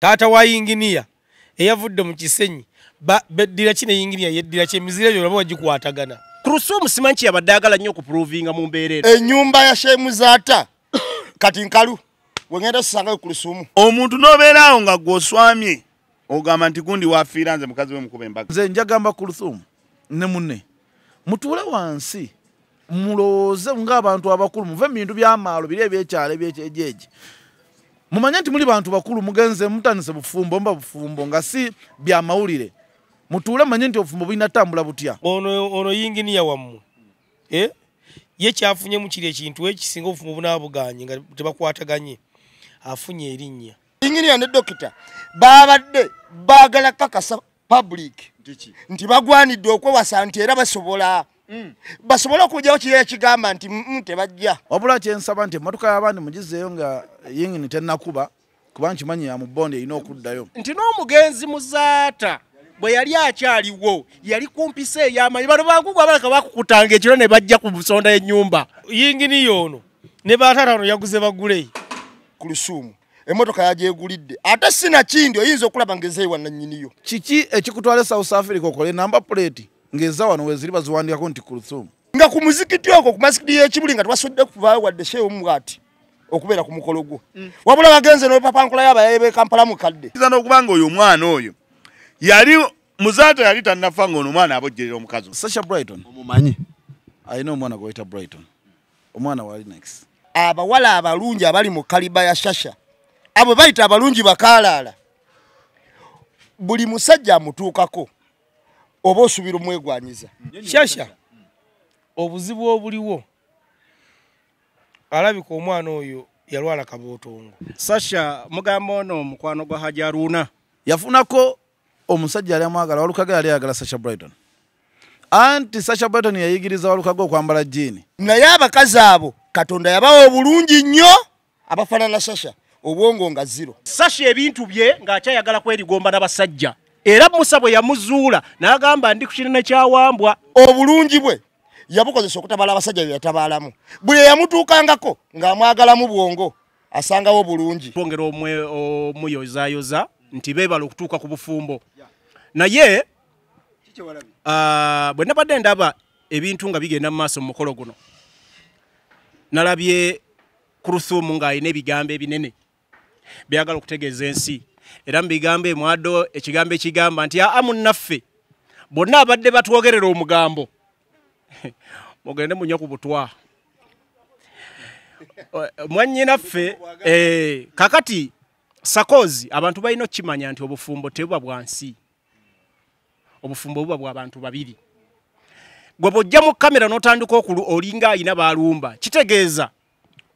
Taata wa yinginiya eyavudde mu Kisenyi beddira kine yinginiya yeddira kye mizire byo labo gikwatagana. Kuruthum simanchi yabadde agala nnyo okuprovinga mu mbeera eno. Ennyumba ya Shemuzaata kati nkalu wengenda sanga Kuruthum. Omuntu nobeera awo nga gwoswamye ogamba nti gundi wafiira nze mukazi we mukuba embaga. Nze njagamba Kuruthum ne munne mutuule wansi mulooze ng'abantu abakulu muve mu bintu by'amaalo biri ebyekyalo ebyekyejeje. Mumanye nti muli bantu bakulu mugenze mutanise bufumbo mba bufumbo nga si bya mawulire. Mutuule manye nti obufumbo bulina tambula butya. Ono yinginiya wammu. Ye kyafunye mu kiri ekintu ekisinga obufumbo bunabuganye nga tebakwataganye. Afunye erinnya. Yinginiya ne dokita babadde bagala kakasa public nti bagwanidde okwewasa nti era basobola basobola okujjawo kiri ekigamba nti tebajja. Wabula kyensaba nti emmotoka y'abandi mugizeeyo nga yingini tennakuba kuba nkimanyi ya mu bonde erina okuddayo. Nti n'omugenzi Muzaata bwe yali akyaliwo yali kumpisa ey'amanyi bano bankugwa abalaka bakukutanga ekiro ne bajja ku busonda y'ennyumba. Yinginiya ono ne baataano yaguze bagule Kuruthum emmotoka yagyegulidde ate sina kindi oyinza okulaba ngezeewa nannyiniyo. Kiki ekikutwala South Africa okole number plate ngeza wano weziri baziwandiikako nti Kuruthum nga ku muzikiti okwo ku masikiti y'Ekibuli nga tebasudde kuvaayo wadde sheewo mugati okubeera ku Kumukolo Gwa. Wabula bagenze n'olupapankula y'abayabe Kampala mukadde. Kiza n'okubanga oyo omwana oyo yali Muzaata yali tannafa ng'ono omwana abojjerera omukazi. Sasha Brighton Omumanyi alina omwana gwayita Brighton omwana wali next. Abawala abalungi abali mu kaliba ya Sasha abo bayita abalungi bakaalaala buli musajja amutuukako oba osubira omwegwanyiza. Sasha obuzibu obuliwo alabika omwana oyo yalwala kabootongo. Sasha mugamba ono mukwano gwa Hajaruna Yafunako omusajja yali amwagala Walukaga yali ayagala Sasha Brighton. Anti Sasha Brighton yayigiriza Walukaga okwambala jini. Naye abakazi abo Katonda yabawa obulungi nnyo abafaanana Sasha obwongo nga zero. Sasha ebintu bye ng'akyayagala kwerigomba n'abasajja. Era Musa bwe yamuzuula n'agamba ndi ku kinene kyawambwa. Obulungi bwe yabukozesa okutabala abasajja bye yatabaalamu. Buli yamutuukangako ng'amwagalamu bwongo asangawo bulungi. Twongera omuyozaayoza nti beebala okutuuka ku bufumbo. Naye bwe nabadde ndaba ebintu nga bigenda mu maaso mu mukolo guno nalabye Kuruthum ng'alina ebigambo ebinene byagala okutegeeza ensi. Era mu bigambo emwado ekigambo ekigamba nti munnaffe bonna abadde batwogerera omugambo mugende munywa ku butwa. Mwannyinaffe kakati sakozi abantu balina okukimanya nti obufumbo tebuba bwa nsi. Obufumbo buba bwa bantu babiri. Gwe bw'ojja mu kamera n'otandika olinga ayina baalumba kitegeeza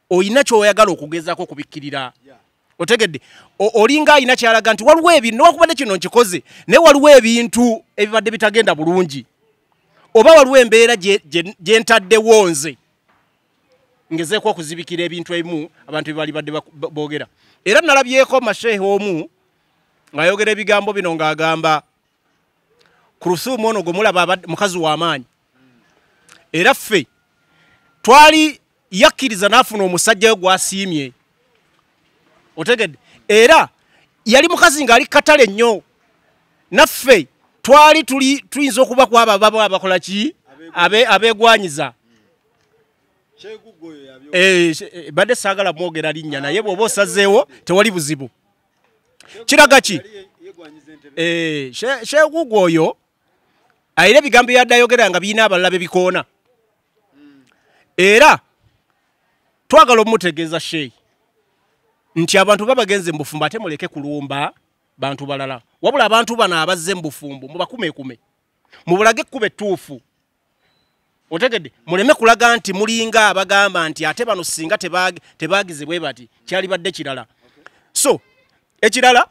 oyina ky'oyagala okugezaako okubikkirira. Otegedde olinga ayina kyalaga nti waliwo ebintu newakubadde kino nkikoze naye waliwo ebintu ebibadde bitagenda bulungi oba waliwo embeera gye ntaddewo nze ngezeeko okuzibikira ebintu ebimu abantu bye badde boogera. Era nalabyeko mashehe omu ng'ayogera ebigambo bino ng'agamba Kuruthum ono gwe mulaba mukazi w'amaanyi. Era ffe twali yakkiriza n'afuna omusajja we gw'asiimye. Otegedde era yali mukazi ng'ali katale nnyo. Naffe twali tuyinza okuba ku abo abakola ki abeegwanyiza. Badde saagala mwogera linnya naye bw'oba osazeewo tewali buzibu. Kiraga ki? Sheegugu oyo ayina ebigambo byadde ayogera nga birina abalala bebikoona. Era twagala omutegeeza sheeyi nti abantu babagenze mu bufumbo ate muleke kulumba bantu balala. Wabula abantu bano abazze mu bufumbo mubakumekume mubulage ekkuba ettuufu. Otegedde muleme kulaga nti mulinga abagamba nti ate bano singa tebaagize bwe bati kyali badde kirala. So ekirala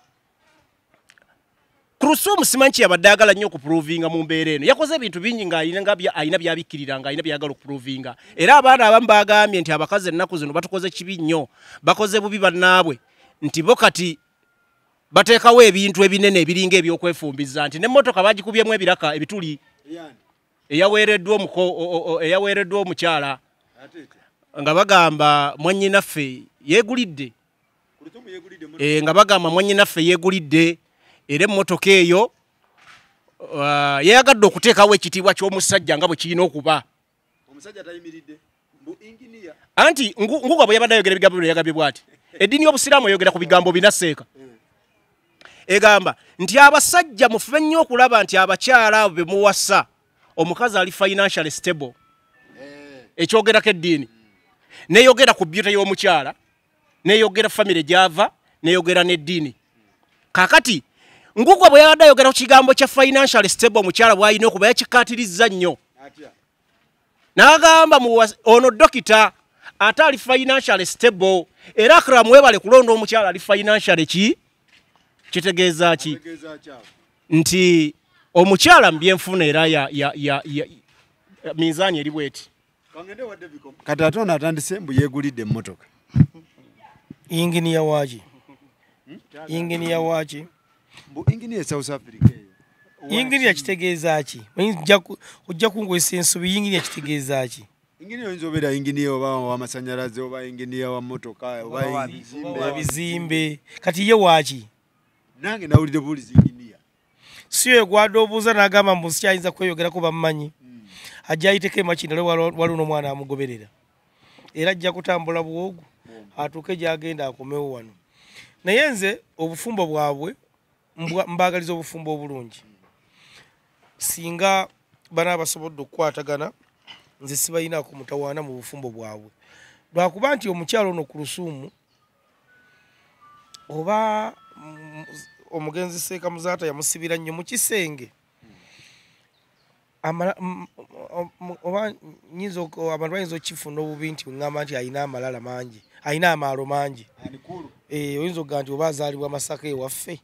Kuruthum simanchi yabadde agala nnyo okuprovinga mu mbeera eno. Yakoze ebintu bingi ng'ayina byabikkirira ng'ayina byagala okuprovinga. Era abaana abamu bagambye nti abakazi ennaku zino batukoze kibi nnyo bakoze bubi bannaabwe nti bo kati bateekawo ebintu ebinene ebiringa ebyokwefumbiza nti n'emmotoka bagikubyemu ebiraka ebituli eyaweereddwa omukyala nga bagamba mwannyinaffe yeegulidde nga bagamba mwannyinaffe yeegulidde era emmotoka eyo yeyagadde okuteekawo ekitiibwa ky'omusajja nga bwe kirina okuba anti ngugwa bwe yabadde ayogera ebigambo bino yagambye bw'ati eddiini y'obusiraamu eyogera ku bigambo binaseeka egamba nti abasajja mufube nnyo okulaba nti abakyala abo be muwasa omukazi ali financially stable ekyogerako eddiini neyogera ku byuta y'omukyala neyogera famire gyava neyogera n'eddiini kakati ngugwa bwe yabadde ayogera ku kigambo kya financially stable omukyala bw'alina okuba yakikkaatirizza nnyo n'agamba ono dokita ate ali financially stable era akira mwebale kulonda omukyala ali financially ki kitegeeza ki nti omukyala mbyenfuna era ya minzaani eri bweti kati ate ono atandise mbu yeegulidde emmotoka inginiya waki inginiya waki mbu inginiya South Africa eyo inginiya kitegeeza ki ojja kungwesa ensobi inginiya kitegeeza ki inginiya oyinza obeera inginiya oba w'amasanyalaze oba inginiya wa mmotoka oba bizimbe kati ye waki nange nawulidde bulizi inginiya si oyo gwadde obuuza n'agamba mbu sikyayinza kweyogerako bammanyi ajja ayiteko emakina waliwo omwana amugoberera era ajja kutambula buwogu atuuke gyagenda akomewo wano naye nze obufumbo bwabwe mbaagaliza obufumbo obulungi singa bana basobodde okukwatagana nze sibayinaako mutawaana mu bufumbo bwabwe lwakuba nti omukyalo ono Kuruthum oba omugenzi Seeka Muzaata yamusibira nnyo mu kisenge oba abantu bayinza okifuna obubi nti ngamba nti ayina amalala mangi ayina amaalo mangi oyinza okuga nti oba azaalibwa Masaka ewaffe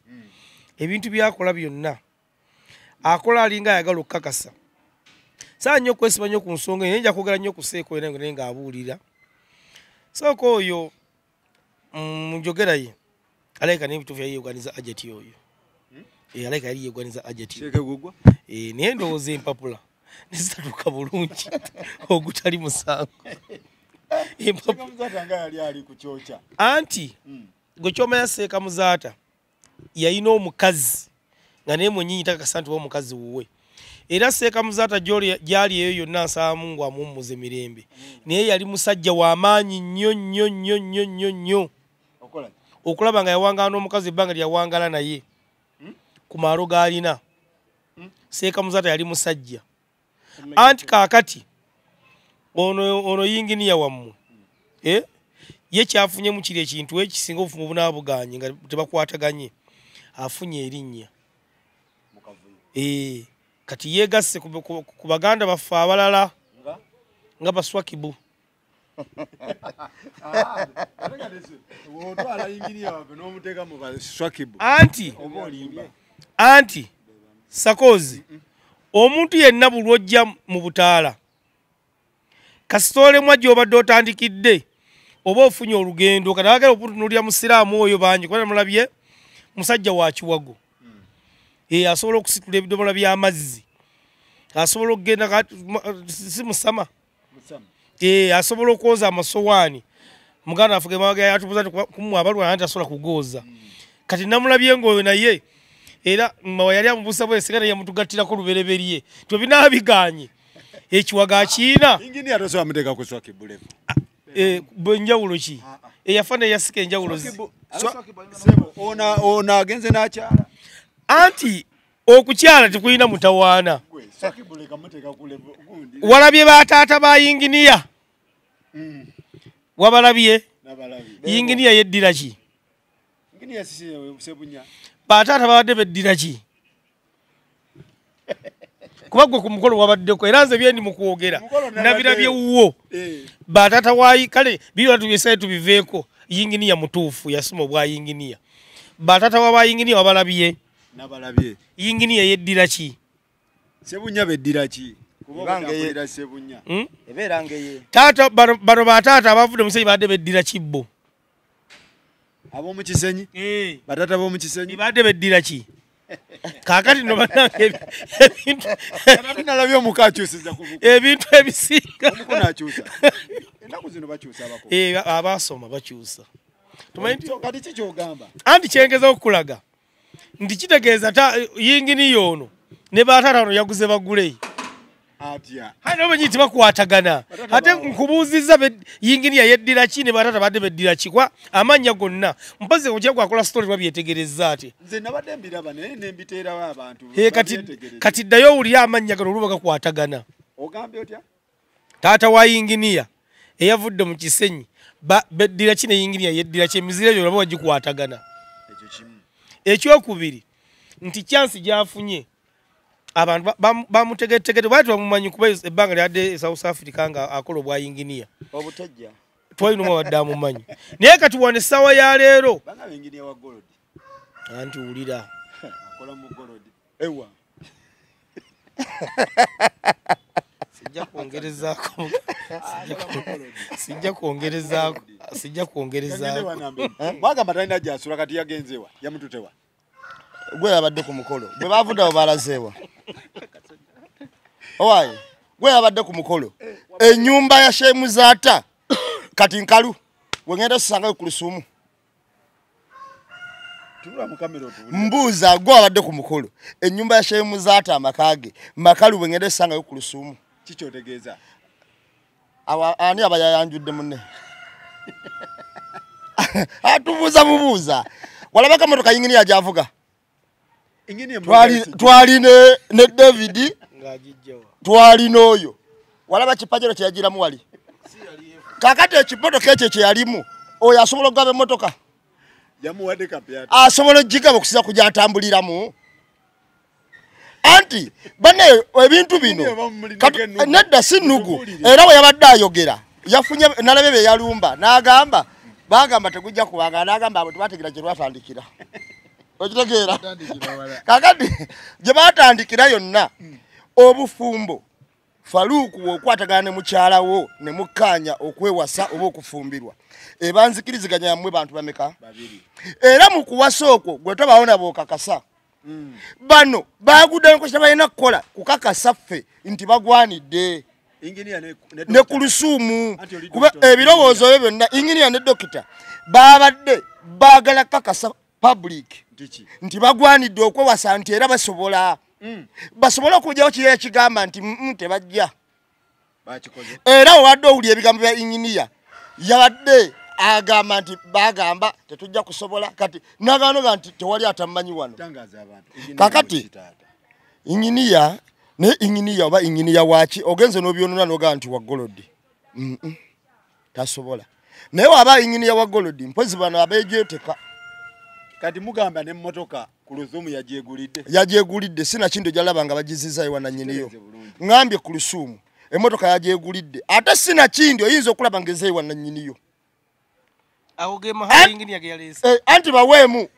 ebintu byakola byonna akola alinga ayagala okukakasa saa nnyo okwesiba nnyo ku nsonga naye nja kwogera nnyo ku Seeko naye ng'abuulira sooka oyo njogera ye alayika n'ebituufu yali yeeganiza ajeti oyo alayika yali yeeganiza ajeti naye ndowooza empapula nezitatuuka bulungi ogutali musango anti gwe kyomanya Seeka Muzaata yalina omukazi nga naye mwenyinyi takakasa nti omukazi wuwe era Seeka Muzaata gyali eyo yonna nsaamu ngu amuwummuza emirembe naye yali musajja w'amaanyi nnyo nnyo nnyo nnyo nnyo nnyo okulaba nga yawangala n'omukazi ebbanga lyawangala naye ku maalo g'alina Seeka Muzaata yali musajja anti kaakati ono yinginiya wammwe ye kyafunyemu kiri ekintu ekisinga obufumu obunaabuganye nga tebakwataganye afunye erinnya kati yeegasse ku baganda baffe abalala nga Baswakibu anti Sakozi omuntu yenna buli ojja mu butaala kasitoolemu gy'obadde otandikidde oba ofunye olugendo kati agala okutunuulira musiraamu oyo bangi kubera mulabye musajja wa kiwago asobola okusitula ebidomola by'amazzi asobola okugenda si musama asobola okwoza amasowaani muganda afuge mawaga yatubuza nti kumuwa abalwana nti asobola kugooza kati namulabye ng'oyo naye era yali amubuusa bwesega naye yamutugattirako lubereberye twe binaabiganye ekiwaga akiina bwenjawulo ki eyafa neyasika enjawulo ono agenze n'akyala anti okukyala tekulina mutawaana walabye bataata ba yinginiya wabalabye yinginiya yeddira ki bataata babadde beddira ki kuba gwe ku mukolo wabaddeko era nze byendi mu kwogera nabirabye wuwo bataata wayi kale biriwa tubyesaye tubiveeko yinginiya mutuufu yasoma obwa yinginiya bataata wa bayinginiya wabalabye yinginiya yeddira ki sebunya beddira ki taata bano bataata abavudde musenyi badde beddira kibbo ab'omu kisenyi bataata b'omu kisenyi badde beddira ki kaakati no banange nalabye omuka akyusiza ebintu ebisinga omuko n'akyusa ennaku zino bakyusa abako abaasoma bakyusa kati kikyogamba anti kyengeza okukulaga nti kitegeeza yingini ono ne batatano yaguze bagule atya hano obenyi bakwatagana ate nkubuuzizza yingini yeddira ki ne batata badde beddira ki kwa amanya gonna mpozi okyagwa akola story babyetegereza ate nze nabadde mbiraba naye nembiteerawo abantu kati ddayo owulira amanya gano oluba gakwatagana ogambye otya taata wa yinginiya eyavudde mu kisenyi beddira ki ne yinginiya yeddira ki emizira ebyo olaba wagikwatagana ekyo kimu ekyokubiri nti chansi gyafunye abantu bamutegetegete bwati bamumanyi kuba ebbanga lyadde South Africa nga akola obwa yinginiya obutajja twalina omwe wadde amumanyi naye kati wane essawa ya leero banga yinginiya wa gold anti wulira akola mu gold ewa sijja kwongerezaako mwagamba talina gyasula kati yagenzewa yamututewa gwe yabadde ku mukolo bwe bavudde abo balazeewa owaye gwe yabadde ku mukolo ennyumba ya shemuzaata kati nkalu wengenda osangayo ku lusumu mbuuza gwe wabadde ku mukolo ennyumba ya shemuzaata amakage makalu wengenda osangayo ku lusumu kikyotegeeza ani abayayanjudde munne atubuuza bubuuza walabaka motoka yingini yajavuga twali ne David twalina oyo walaba kipajero kyeyagiramu wali kakati ekipotoka ekyo kyeyalimu oyo asobola okugaba emmotoka yamuwadde kapyata asobola okigaba okusiza kugyatambuliramu anti bane ebintu bino nedda si nnugu era bwe yabadde ayogera yafunye nalabe bye yalumba n'agamba bagamba tegujja kubanga n'agamba abo tebategeera gye lwatandikira okitegeera kakati gye batandikira yonna obufumbo Faluku okwatagana ne mukyala wo ne mukkaanya okwewasa oba okufumbirwa ebanzikiriziganya yamwe bantu bameka babiri era mu kuwasa okwo gwe tobaona bokakasa bano bagudde nkoshita balina kukola kukakasa ffe nti bagwanidde ne ku lusuumu kuba ebirowoozo byo byonna inginiya ne dokita babadde baagala kakasa public nti bagwanidde okwewasa nti era basobola basobola okujjawo kiri ekigamba nti tebajja era owadde owuli ebigambo bya inginiya yabadde agamba nti bagamba tetujja kusobola kati naganoga nti tewali atamanyi wano kakati inginiya ne inginiya oba inginiya waki ogenze n'obyonona noga nti wa golodi tasobola naye waba inginiya wa golodi mpozi bano abeegyeteka kati mugamba ne mmotoka Kuruthum yagyegulidde sina kindo jalaba nga bagiziza ewa na nyiniyo ngambye ku lusuumu emmotoka yagyegulidde ate sina kindo oyinza okulaba ngeze ewa na nyiniyo anti baweemu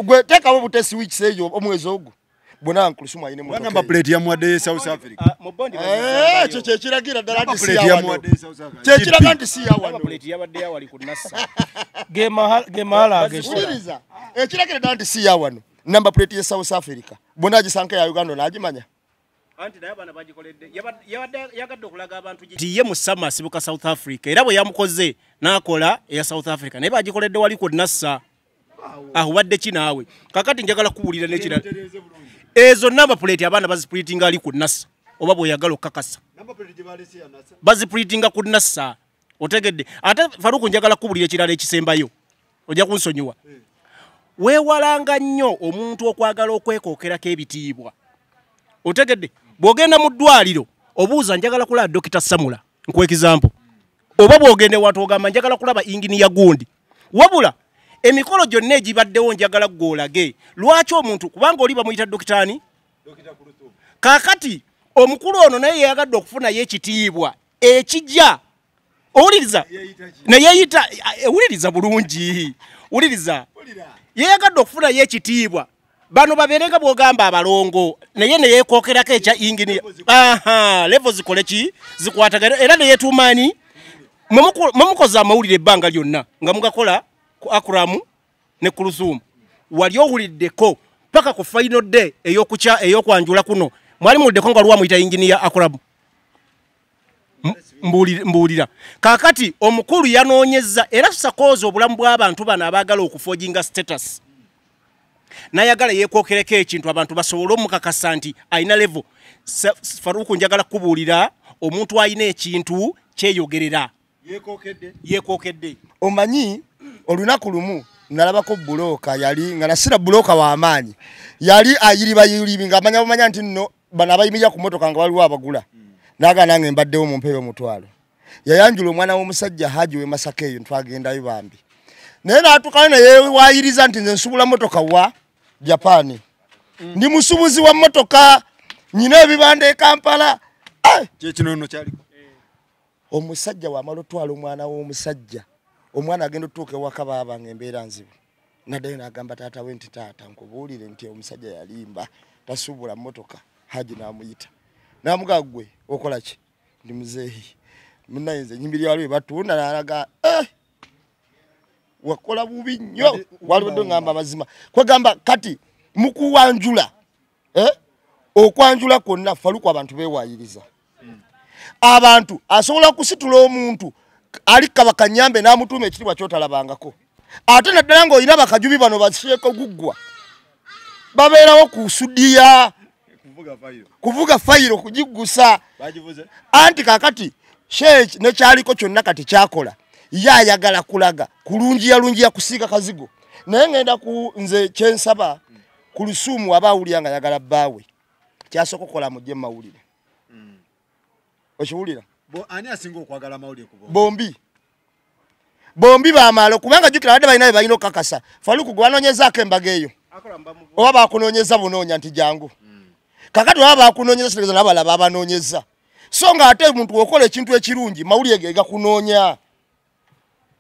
gwe teekawo butesi wiiki eyo omwezi ogwo bonna Kuruthum ayine mu namba plate yamuwadde South Africa ekyo kyekiragira ddala nti si yawano kyekiraga nti si yawano ekiragira ddala nti si yawano namba plate ye South Africa bonna agisanka ya Uganda n'agimanya anti naye bana bagikoledde yagadde okulaga abantu ye musama asibuka South Africa era bwe yamukoze n'akola eya South Africa naye bagikoledde wali ku nassa wadde ki naawe kakati njagala kuwulira n'ekirala ezo namba plate abaana bazipulitinga ali ku nassa oba bw'oyagala okukakasa bazipulitinga ku nassa otegedde ate Faruku njagala kuwulira ekirala ekisembayo ojja kunsonyiwa weewalanga nnyo omuntu okwagala okwekookerako ebitiibwa otegedde bw'ogenda mu ddwaliro obuuza njagala kulaba Dr. Samula nkwekizampo oba bw'ogende watu ogamba njagala kulaba inginiya gundi wabula emikolo gyonna egibaddewo njagala gwolage lwaki omuntu kubanga oli bamuyita dokitaani kakati omukulu ono naye yayagadde okufunayo ekitiibwa ekijja owuliriza neyeyita ewuliriza bulungi wuliriza yeyagadde okufunayo ekitiibwa bano babeerenga bw'ogamba abalongo naye neyeekookerako ekya inginiya levo zikole ki zikwatagana era neyeetuumaani mwemukoze amawulire ebbanga lyonna nga mugakola ku Akram ne Kuruthum wali owuliddeko paka ku final day ey'okukya ey'okwanjula kuno mwali muliddeko nga lwamuyita inginiya Akram mbuulira kakati omukulu yanoonyeza era sakooza obulamu bw'abantu bano abaagala okufoginga status nayagala yeekookereko ekintu abantu basobole omukakasa nti alina level. Faruku njagala kubuulira omuntu alina ekintu kyeyogerera yeekookedde. Omanyi olunaku lumu nalabako buloka yali nga nasira buloka wa amaanyi yali ayiriba nga amanya nti nno bana abayimirira ku motoka nga waliwo abagula naga nange mbaddewo mu mpeeyo mutwalo yayanjula omwana w'omusajja Haji we Masaka eyo twagendayo bambi naye n'atuukayo naye waayiriza nti nze nsubula motoka wa Japan ndi musubuzi wa motoka nyina ebibande e Kampala kyekinono kyaliko omusajja wamala otwala omwana w'omusajja omwana agenda otuuka ewaka baaba ng'embeera nzibu naddayo n'agamba taata we nti taata nkubuulire nti omusajja yalimba tasubula motoka Haji n'amuyita n'amugaa gwe okola ki ndi muzeeyi munayinze nyimbiri waliwe batunda n'alaga wakola bubi nnyo waliwo ngamba amazima kwegamba kati mukuwanjula okwanjula kwonna Faruku abantu beewaayiriza abantu asobola okusitula omuntu ali kabaka nyambe n'amutuuma ekitibwa kyotalabangako ate naddala ng'olina bakajubi bano basheeko guggwa babeerawo ku sudiya kuvuga fayiro kugiggusa anti kakati sheekh nekyaliko kyonna kati kyakola yayagala kulaga kulungiya kusiika kazigo naye ngenda ku nze kyensaba ku Lusuumu abaawulira nga yagala bbaawe kyasooka okukola mujje mawulire okiwulira ani asinga okwagala mawulire ku bombi baamaalo kubanga jjukira badde balina balina okukakasa Faruku gwe banoonyezaako embaga eyo oba baakunoonyeza bunoonya nti jangu kakati oba baakunoonyeza kitegeeza nabalaba abanoonyeza so nga ate omuntu okola ekintu ekirungi mawulire ge gakunoonya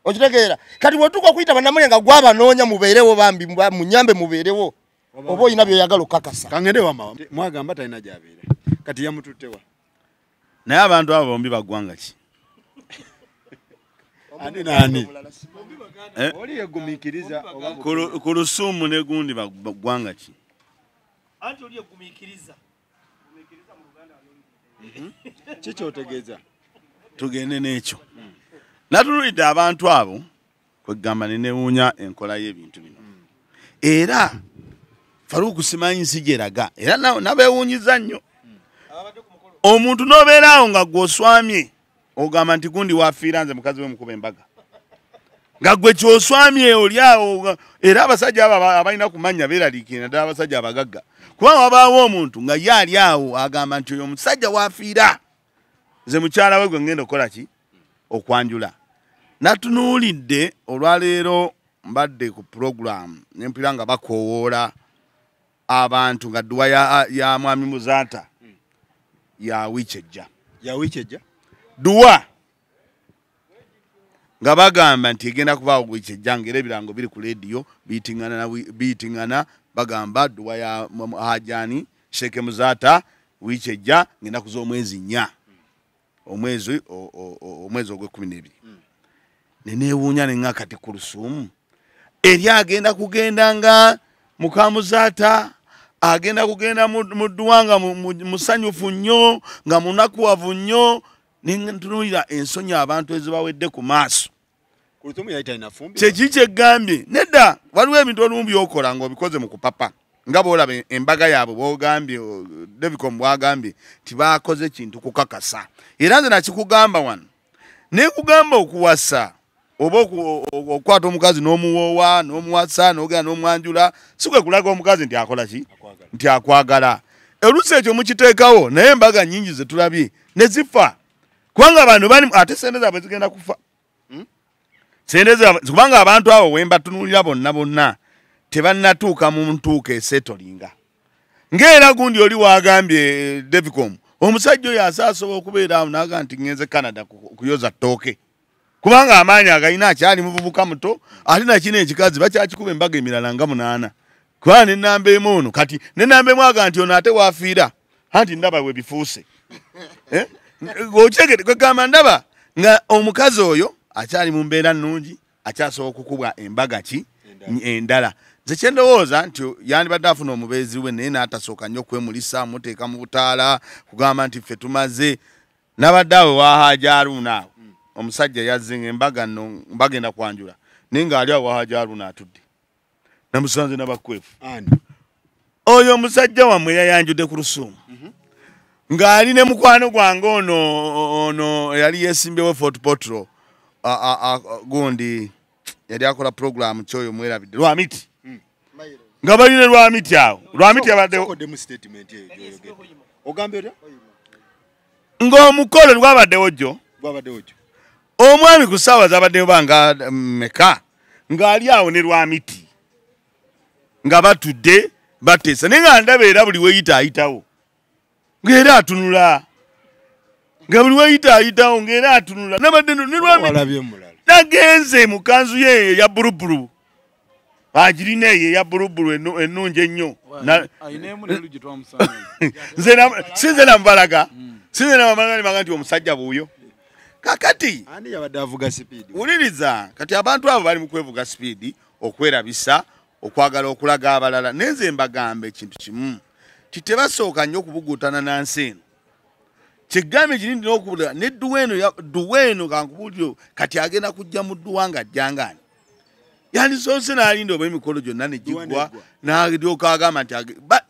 okitegeera kati bwetuuka okuyita bannamulye nga gwabanoonya mubeerewo bambi munyambe mubeerewo oba olina byoyagala okukakasa kangende wama mwagamba talina gyabeera kati yamututtewa naye abantu abo bombi baggwanga ki ani nani oli yegumiikiriza ku Lusuumu ne gundi baggwanga ki anti oli yegumiikiriza mu Luganda kikyotegeeza tugende n'ekyo natunulidde abantu abo kwegamba nenewuunya enkola y'ebintu bino era Faruku simanyi nsi gyeraga era nabeewuunyiza nnyo omuntu n'obeera awo nga gw'oswamye ogamba nti gundi waafiira nze mukazi we mukuba embaga nga gwe ky'oswamye oli awo era abasajja abo abalina kumanya beeraliikire naddala abasajja abagagga kubanga wabaawo omuntu nga ye ali awo agamba nti oyo omusajja waafiira nze mukyala we gwe ngenda okukola ki okwanjula natunuulidde olwaleero mbadde ku program nempira nga bakoowoola abantu nga dduwa ya mwami Muzaata ya wiiki dduwa nga bagamba nti egenda kubaawo wiiki ejja ng'era ebirango biri ku leediyo biyitingana bagamba dduwa ya Hajani Sheikh Muzaata wiiki ejja ng'ennaku z'omwezi 4 omwezi ogw'e12 neneewuunya nenga kati ku Lusuumu eri agenda kugenda nga muka Muzaata agenda kugenda mu dduwa nga musanyufu nnyo nga munakuwavu nnyo nentunulira ensonyi abantu ezibawedde ku maaso kyeki kyeggambye nedda waliwo ebintu olumu byokola ng'obikoze mu kupapa nga boolaba embaga yaabwe bwogambye Devicom bwagambye tibaakoze kintu kukakasa era nze nakikugamba wano nekugamba okuwasa oba okukwata omukazi n'omuwoowa n'omuwasa n'ogenda n'omwanjula si kwe kulaga omukazi nti akola ki nti akwagala oluusi ekyo mukiteekawo naye embaga nnyingi ze tulabye ne zifa kubanga abantu bali ate sente zaabwe zigenda kufa kubanga abantu abo wemba tunuulira bonna tebannatuuka mu ntuuka esetolinga ng'era gundi oli waagambye Devicom omusajja oyo asaasobola okubeera awo naaga nti ngenze Canada kuyoza ttooke kubanga amaanyi agalina akyali muvubuka muto ate nakino ekikazi bakyakikuba embaga emirala nga 8 kubanga nenamba emu ono kati nenamba emu aga nti ono ate waafiira anti ndaba we bifuuse okyegere kwegamba ndaba nga omukazi oyo akyali mu mbeera nnungi akyasobola okukubwa embaga ki endala nze kyendowooza nti yandibadde afuna omubeezi we naye n'atasooka nnyo okwemulisa muteeka mu butaala kugamba nti ffe tumaze nabaddawe wa Haja Haruna omusajja yazzinga embaga nno bagenda kwanjula ninga ali awo Haja Haruna atudde namusanze nabakwefu oyo omusajja wamwe yayanjudde ku Lusuumu ng'ali ne mukwano gwange ono yali yesimbewo Fort Potro gundi yali akola program kyoyo mwerabidde Lwamiti nga balina Lwamiti awo Lwamiti yabaddewo ng'omukolo gwabaddewo jjo omwami ku ssaawa zabaddewo banga meka ng'ali awo ne Lwamiti nga batudde bateesa naye nga ndaba era buli weyita ayitawo ng'era atunula nga buli weyita ayitawo ng'era atunula nabadde ne Lwamiti nagenze mu kanzu ye eya buruburu agirina eyo eya buruburu ennungi ennyo sinze namubalaga nti omusajja buuyo kakati wuliriza kati abantu abo bali mu kwevuga sipiidi okwerabisa okwagala okulaga abalala nenze mbagambe ekintu kimu titebasooka nnyo okubugutana nansi eno kyegambe kirindi n'okubulira ne duweeno kankubuliro kati agenda kujja mu dduwa nga ajjangani yandisoose n'alinda oba emikolo gyonna ne giggwa n'alyoka agamba nti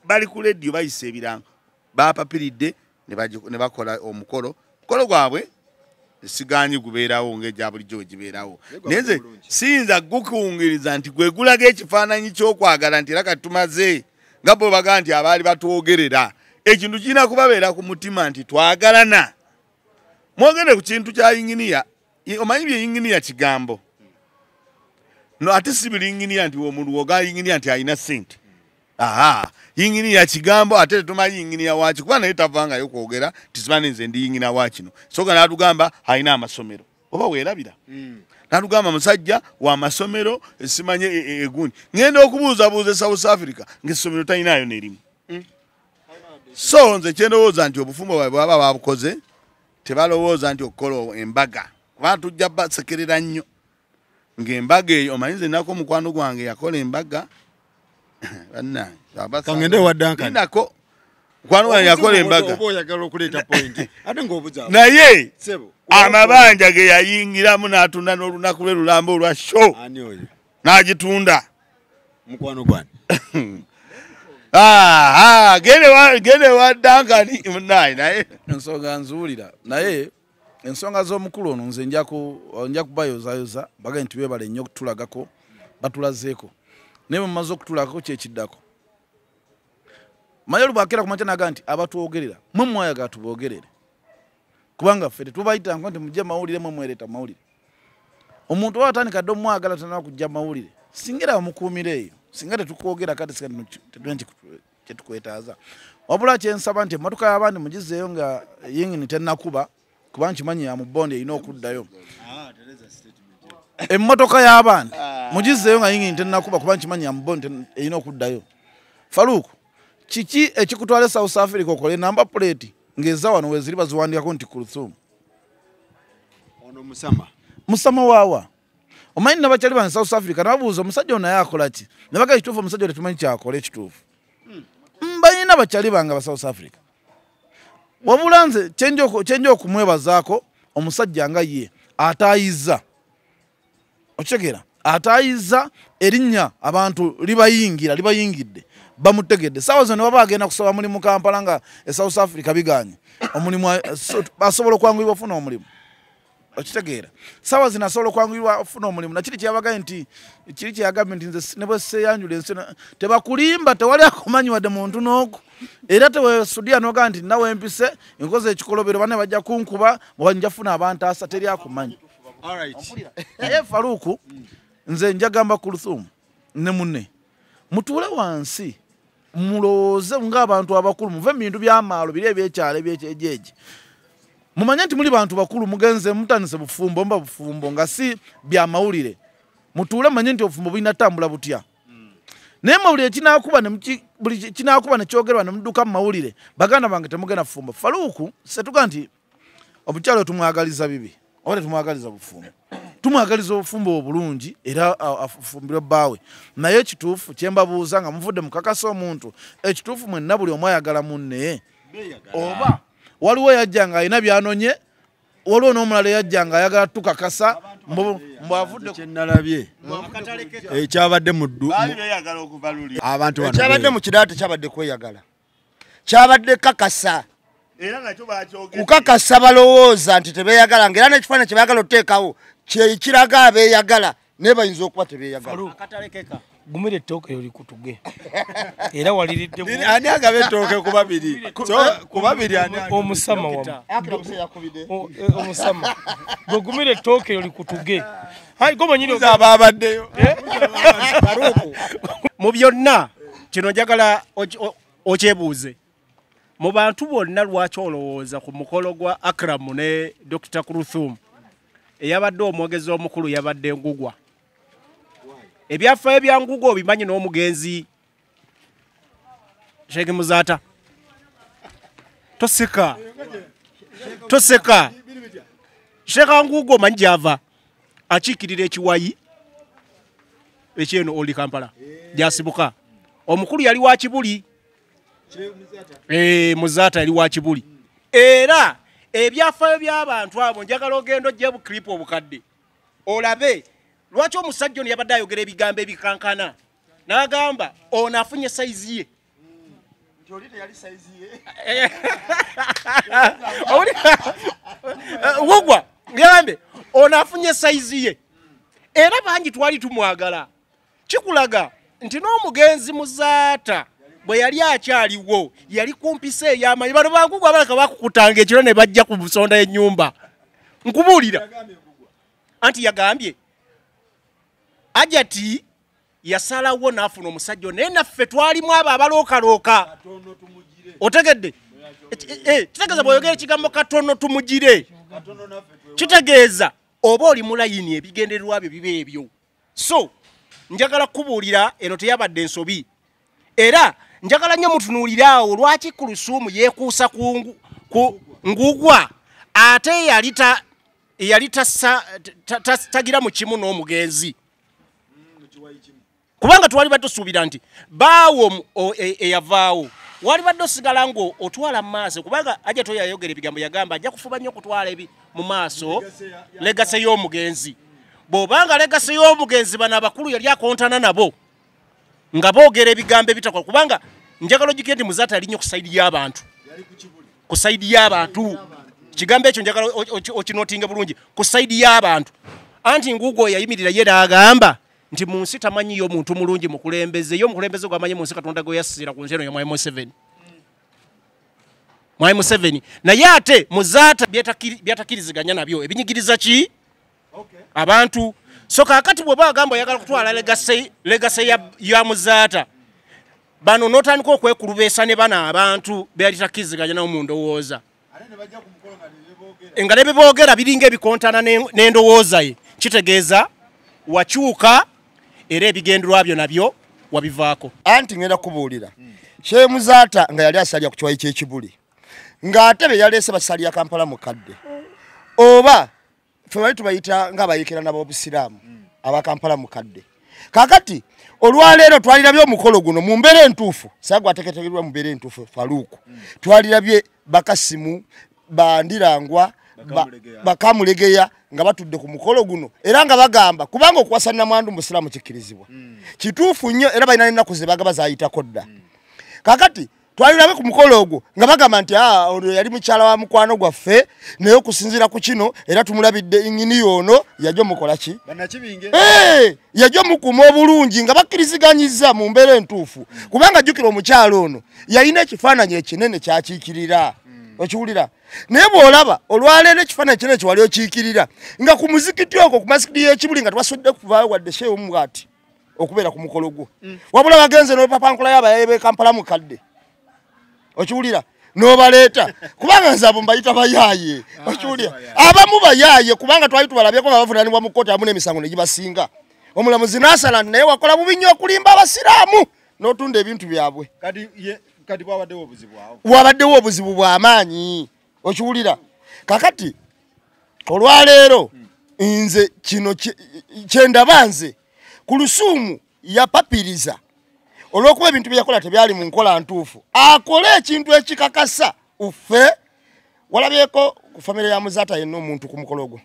bali ku lediyo bayisa ebirango bapapiridde ne bakola omukolo gwabwe siganyi gubeerawo ng'egya bulijjo gibeerawo nenze siyinza gukungiriza nti gwe gulaga ekifaananyi ky'okwagala nti era kati tumaze nga bwe baga nti abaali batwogerera ekintu kirina kubabeera ku mutima nti twagalana mwogere ku kintu kya yinginiya omanyi bye yinginiya kigambo no ate si bilinginiya nti omuntu woga yinginiya nti alina ssente yinginiya kigambo ate tetumanyi yinginiya waki kuba naye tavangayo kwogera tisimanyi nze ndi yinginiya wakino soga n'atugamba alina amasomero oba weerabira n'atugamba musajja wa masomero simanye egundi ngenda okubuuzabuuza South Africa ng'essomero talinayo n'erimu so nze kyendowooza nti obufumbo bwabwe bwaba babukoze tebalowooza nti okukola embaga kubanga tujja basekerera nnyo ng'embaga eyo omanyi nze nako omukwano gwange yakola embaga kangende waddankanako mukwano gwange yakola embaga naye naye amabanja ge yayingiramu n'atunda n'olunaku lwe lulamba olwa show n'agitunda mukwano gwange gende waddankani munayi naye ensonga nzuulira naye ensonga z'omukulu ono nze nja kubayozaayoza bagaye nti beebale nnyo okutulagako batulazeeko naye mumaze okutulagako kyekiddako manyi olubakera ku makya naga nti abatwogerera mwe mwayagala tuboogerere kubanga ffe tetubayitanga nti mujje mawulire mwe mwereeta mawulire omuntu oba atandika dde omwagala tanaba kujja mawulire singira bamukuumira eyo singa tetukwogera kati tetulina kyetukwetaaza wabula kyensaba nti emmotoka y'abandi mugizeeyo nga yingini tennakuba kuba nkimanyi ya mubbondi erina okuddayo emmotoka y'abandi mugizeeyo nga yingini tennakuba kuba nkimanyi ya mubbondi erina okuddayo Faluku kiki ekikutwala South Africa okole namba plate ng'eza wano weziri baziwandikako nti Kuruthum ono musama waawa omanyi nabakyali bane South Africa nababuuza omusajja ono naye akola ki ne baga ekituufu omusajja ono tetumanyi kyakola ekituufu balina bakyali bange ba South Africa wabula nze kyenja okumwebazaako omusajja nga ye ataayiza okitegeera ataayiza erinnya abantu libayingidde bamutegedde saawa zino baba agenda kusaba mulimu Kampala nga South Africa biganye omulimu asobola okwanguyibwa ofuna omulimu okitegeera saawa zino asobola okwanguyibwa ofuna omulimu nakiri kyeyabagaye nti kiri kyeyagambye nti nze ne bwe seeyanjula ensi tebakulimba tewali akumanyi wadde muntu n'oku era tewesudia noga nti nawe empise enkoze ekikolobero bane bajja kunkuba bwanjafuna abantu asa teri akumanyi naye Faluku nze njagamba Kuruthum ne munne mutuule wansi mulowooze ng'abantu abakulu muve mu bintu by'amaalo biri ebyekyalo ebyekyejeegi mumanye nti muli bantu bakulu mugenze mutandise bufumbo mba bufumbo nga si bya mawulire mutuule manye nti obufumbo bulina tambula butya naye mawulire kinaakuba ne kyogerwa ne mudduka mu mawulire baganda bange temugenda fumbo Faluku setuga nti obukyalo tumwagaliza bibi oba tetumwagaliza bufumbo tumwagaliza obufumbo obulungi era afumbirwe bbaawe naye ekituufu kyembabuuza nga muvudde mukakasa omuntu ekituufu mwenna buli omu ayagala munne waliwo yajjanga alina byanonye waliwo n'omulala yajjanga ayagala tukakasa mbwavudde kyenalabye ekyabadde muddu abantu ekyabadde mu kiraate kyabadde kweyagala kyabadde kakasa kukakasa balowooza nti tebeeyagala ng'era n'ekifaananyi kye baagala oteekawo kyekiraga abeeyagala naye bayinza okuba tebeeyagala gumira ettooke yoli kutuge era waliridde ani agaba ettooke ku babiri omusama omusama bwe gumira ettooke yoli kutuge ababaddeyo mu byonna kino njagala okyebuuze mu bantu bonna lwaki olowooza ku mukolo gwa Akram ne Dr. Kuruthum eyabadde omwogezi omukulu yabadde Ngugwa ebyafaayo bya Ngugwa obimanyi n'omugenzi Sheikh Muzata toseka Sheikh Ngugwa omanyi gyava akiikirira ekiwayi ekyeno oli Kampala gyasibuka omukulu yali wa Kibuli Muzata yali wa Kibuli era ebyafaayo by'abantu abo njagala ogenda ojje buklipu obukadde olabe lwaki omusajja ono yabadde ayogera ebigambo ebikankana n'agamba ono afunye sayizi ye Ngugwa ngambe ono afunye sayizi ye era bangi twali tumwagala kikulaga nti n'omugenzi Muzata bwe yali akyaliwo yali kumpisa ey'amanyi bano Bangugwa abalaka bakukutanga ekiro ne bajja ku nsonda y'ennyumba nkubuulira anti yagambye Ajati yasalawo n'afuna omusajja naye naffe twalimu abo abalookalooka otegedde kitegeeza bw'oyogera ekigambo katono tumugire kitegeeza oba oli mu layini ebigendererwa byo biba ebyo so njagala kubuulira eno teyabadde ensobi era njagala nnyo mutunuulire awo lwaki Kuruthum yeekuusa ku Ngugwa ate yali tagira mu kimu n'omugenzi kubanga twali badde osuubira nti baawo eyavaawo wali badde osigala ngo otwala mu maaso kubanga ajja toyayogera ebigambo yagamba ajja kufuba nnyo okutwala ebi mu maaso legase y'omugenzi bw'obanga legase y'omugenzi bano abakulu yali akontana nabo nga boogera ebigambo ebitakola kubanga njagala ogikire nti Muzata yali nnyo ku sayidi y'abantu ku sayidi y'abantu kigambo ekyo njagala okinotinga bulungi ku sayidi y'abantu anti Ngugwa yayimirira ye n'agamba nti mu nsi tamanyiyo omuntu mulungi mukulembeze yo omukulembeze gwamanyi mu nsi Katonda gwe yassira ku nsi eno ya Mwai Museveni naye ate Muzata byatakiriziganya nabyo ebinyigiriza ki abantu so kaakati bwe bagamba oyagala kutwala legase ya Muzata bano n'otandika okwekulubeesa ne bano abantu byali takiriziganya nabo mu ndowooza nga ne beboogera biringa ebikontana n'endowooza ye kitegeeza wakyuka era ebigendererwa byo nabyo wabivaako anti ngenda kubuulira Sheikh Muzata nga yali asalya ku kiwayi ky'Ekibuli ng'ate be yaleese basalya Kampala mukadde oba ffe bali tubayita ng'abayekera n'ab'obusiraamu aba Kampala mukadde kakati olwaleero twalirabye omukolo guno mu mbeera entuufu sagwa ategetegerwa mu mbeera entuufu Faluku twalirabye Bakasimu Bandirangwa Bakamulegeya nga batudde ku mukolo guno era nga bagamba kubanga okuwasa nnamwandu musiraamu kikkirizibwa kituufu nnyo era balina n'ennaku ze bagaba zaayitako dda kakati twalirabe ku mukolo ogwo nga bagamba nti ono yali mukyala wa mukwano gwaffe naye okusinziira ku kino era tumulabidde ingini ono yajja mukola ki yajja mukuma obulungi nga bakkiriziganyiza mu mbeera entuufu kubanga jjukira omukyala ono yalina ekifaananyi ekinene kyakiikirira okiwulira naye bw'olaba olwaleero ekifaananyi kinene kye wali okiikirira nga ku muzikiti okwo ku masikiti y'Ekibuli nga tebasudde kuvaayo wadde Sheikh Mugati okubeera ku mukolo gwo wabula bagenze n'olupapankula y'abayaye b'e Kampala mukadde okiwulira n'obaleeta kubanga nze abo mbayita bayaaye okiwulira abamu bayaaye kubanga twali tubalabyeko nga bavunaanibwa mu kkooti amu n'emisango ne gibasinga omulamuzi n'asala nti naye wakola bubi nnyo okulimba abasiraamu n'otunda ebintu byabwe kati bwabaddewo obuzibu awo wabaddewo obuzibu bw'amaanyi okiwulira kakati olwaleero nze kino kyendaba nze Kuruthum yapapiriza olw'okuba ebintu bye yakola tebyali mu nkola ntuufu akole ekintu ekikakasa uffe walabyeko ku family ya Muzaata yenna omuntu ku mukolo gwo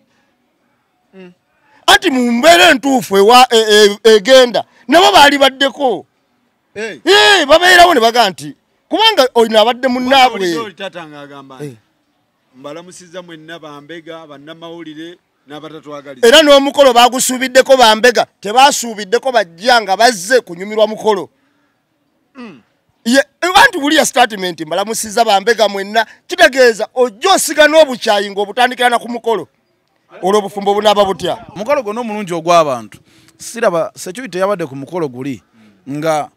ati mu mbeera entuufu egenda nabo baali baddeko babeerawo ne baga nti kubanga olina abadde munnaabwe tatanga agamba mbalamusiza mwenna bambega bannamawulire n'abatatwagaliza era n'omukolo bagusuubiddeko bambega tebaasuubiddeko bajja nga bazze kunyumirwa mukolo anti wuliya statement mbalamusiza bambega mwenna kitegeeza ojja osiga n'obukyayi ng'obutandikira na ku mukolo olw'obufumbo bunaaba butya omukolo gwonna omulungi ogw'abantu siraba security yabadde ku mukolo guli nga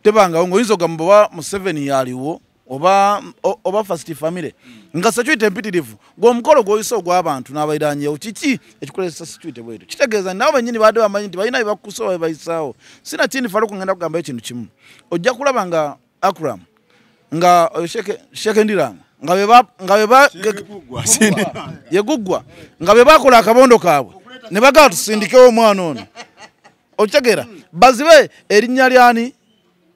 tebangawo ng'oyinza ogamba oba Museveni yaliwo oba first family nga security empitirivu ng'omukolo gw'oyisa ogw'abantu n'abayiranyewo kiki ekikolesa security bwetu kitegeeza nabo bennyini badde bamanyi nti balina byebakusa oba bebayisaawo sina tini faluku ngenda kugambayo ekintu kimu ojja kulaba nga Akram nga Sheke Ndiranga yeguggwa nga be bakola akabondo kaabwe ne bagaa tusindikewo omwana ono okitegeera bazibe erinnya lyani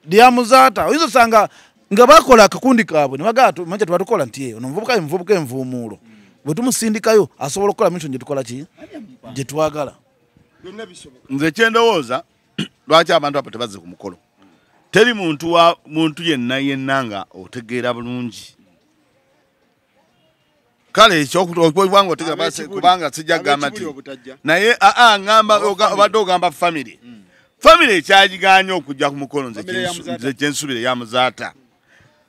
lya Muzaata oyinza osanga nga bakola akakundi kaabwe ne bagaa manje tebatukola nti ono muvubuka envuumuulo bwe tumusindikayo asobola okukola mission gye tukola ki gye twagala nze kyendowooza lwaki abantu abo tebazze ku mukolo teri muntu yenna nga otegeera bulungi kale ekyokubanga otegeera basi kubanga sijja kugamba nti naye ngamba obadde ogamba family ekyagiganya okujja ku mukolo nze kyensubire ya Muzaata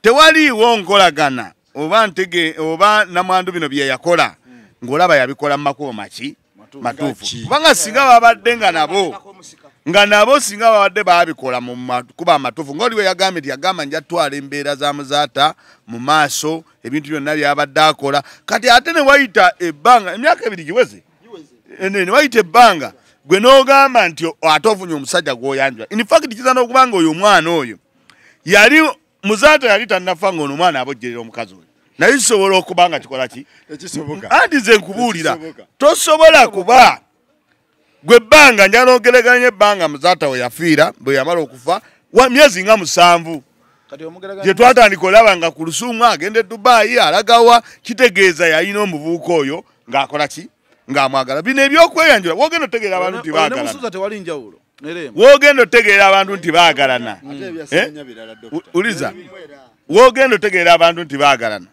tewaliiwo nkolagana oba namwandu bino bye yakola ng'olaba yabikola mu makubo matuufu kubanga singa babadde nga nabo singa babadde babikola mu makubo amatuufu ng'oliwe yagambye nti yagamba nja twala embeera za Muzaata mu maaso ebintu byonna byabadde akola kati ate ne wayita ebbanga emyaka ebiri giweze ne wayita ebbanga gwe n'ogamba nti ate ofunye omusajja gw'oyanjula in fact kiza n'okuba nga oyo omwana oyo yali Muzaata yali tannafa ng'ono omwana abojjerera omukazi oyo naye kisobola okuba nga kikola ki anti nze nkubuulira tosobola kuba gwe ebbanga njala ogereganya ebbanga Muzaata we yafiira bwe yamala okufa myezi nga 7 gye twatandika olaba nga Kuruthum agenda e Dubai alagawa kitegeeza yalina omuvubuka oyo ng'akola ki ng'amwagala bino ebyokweyanjula wogenda otegeera abantu nti baagalana wogenda otegeera abantu nti baagalana uliza wogenda otegeera abantu nti baagalana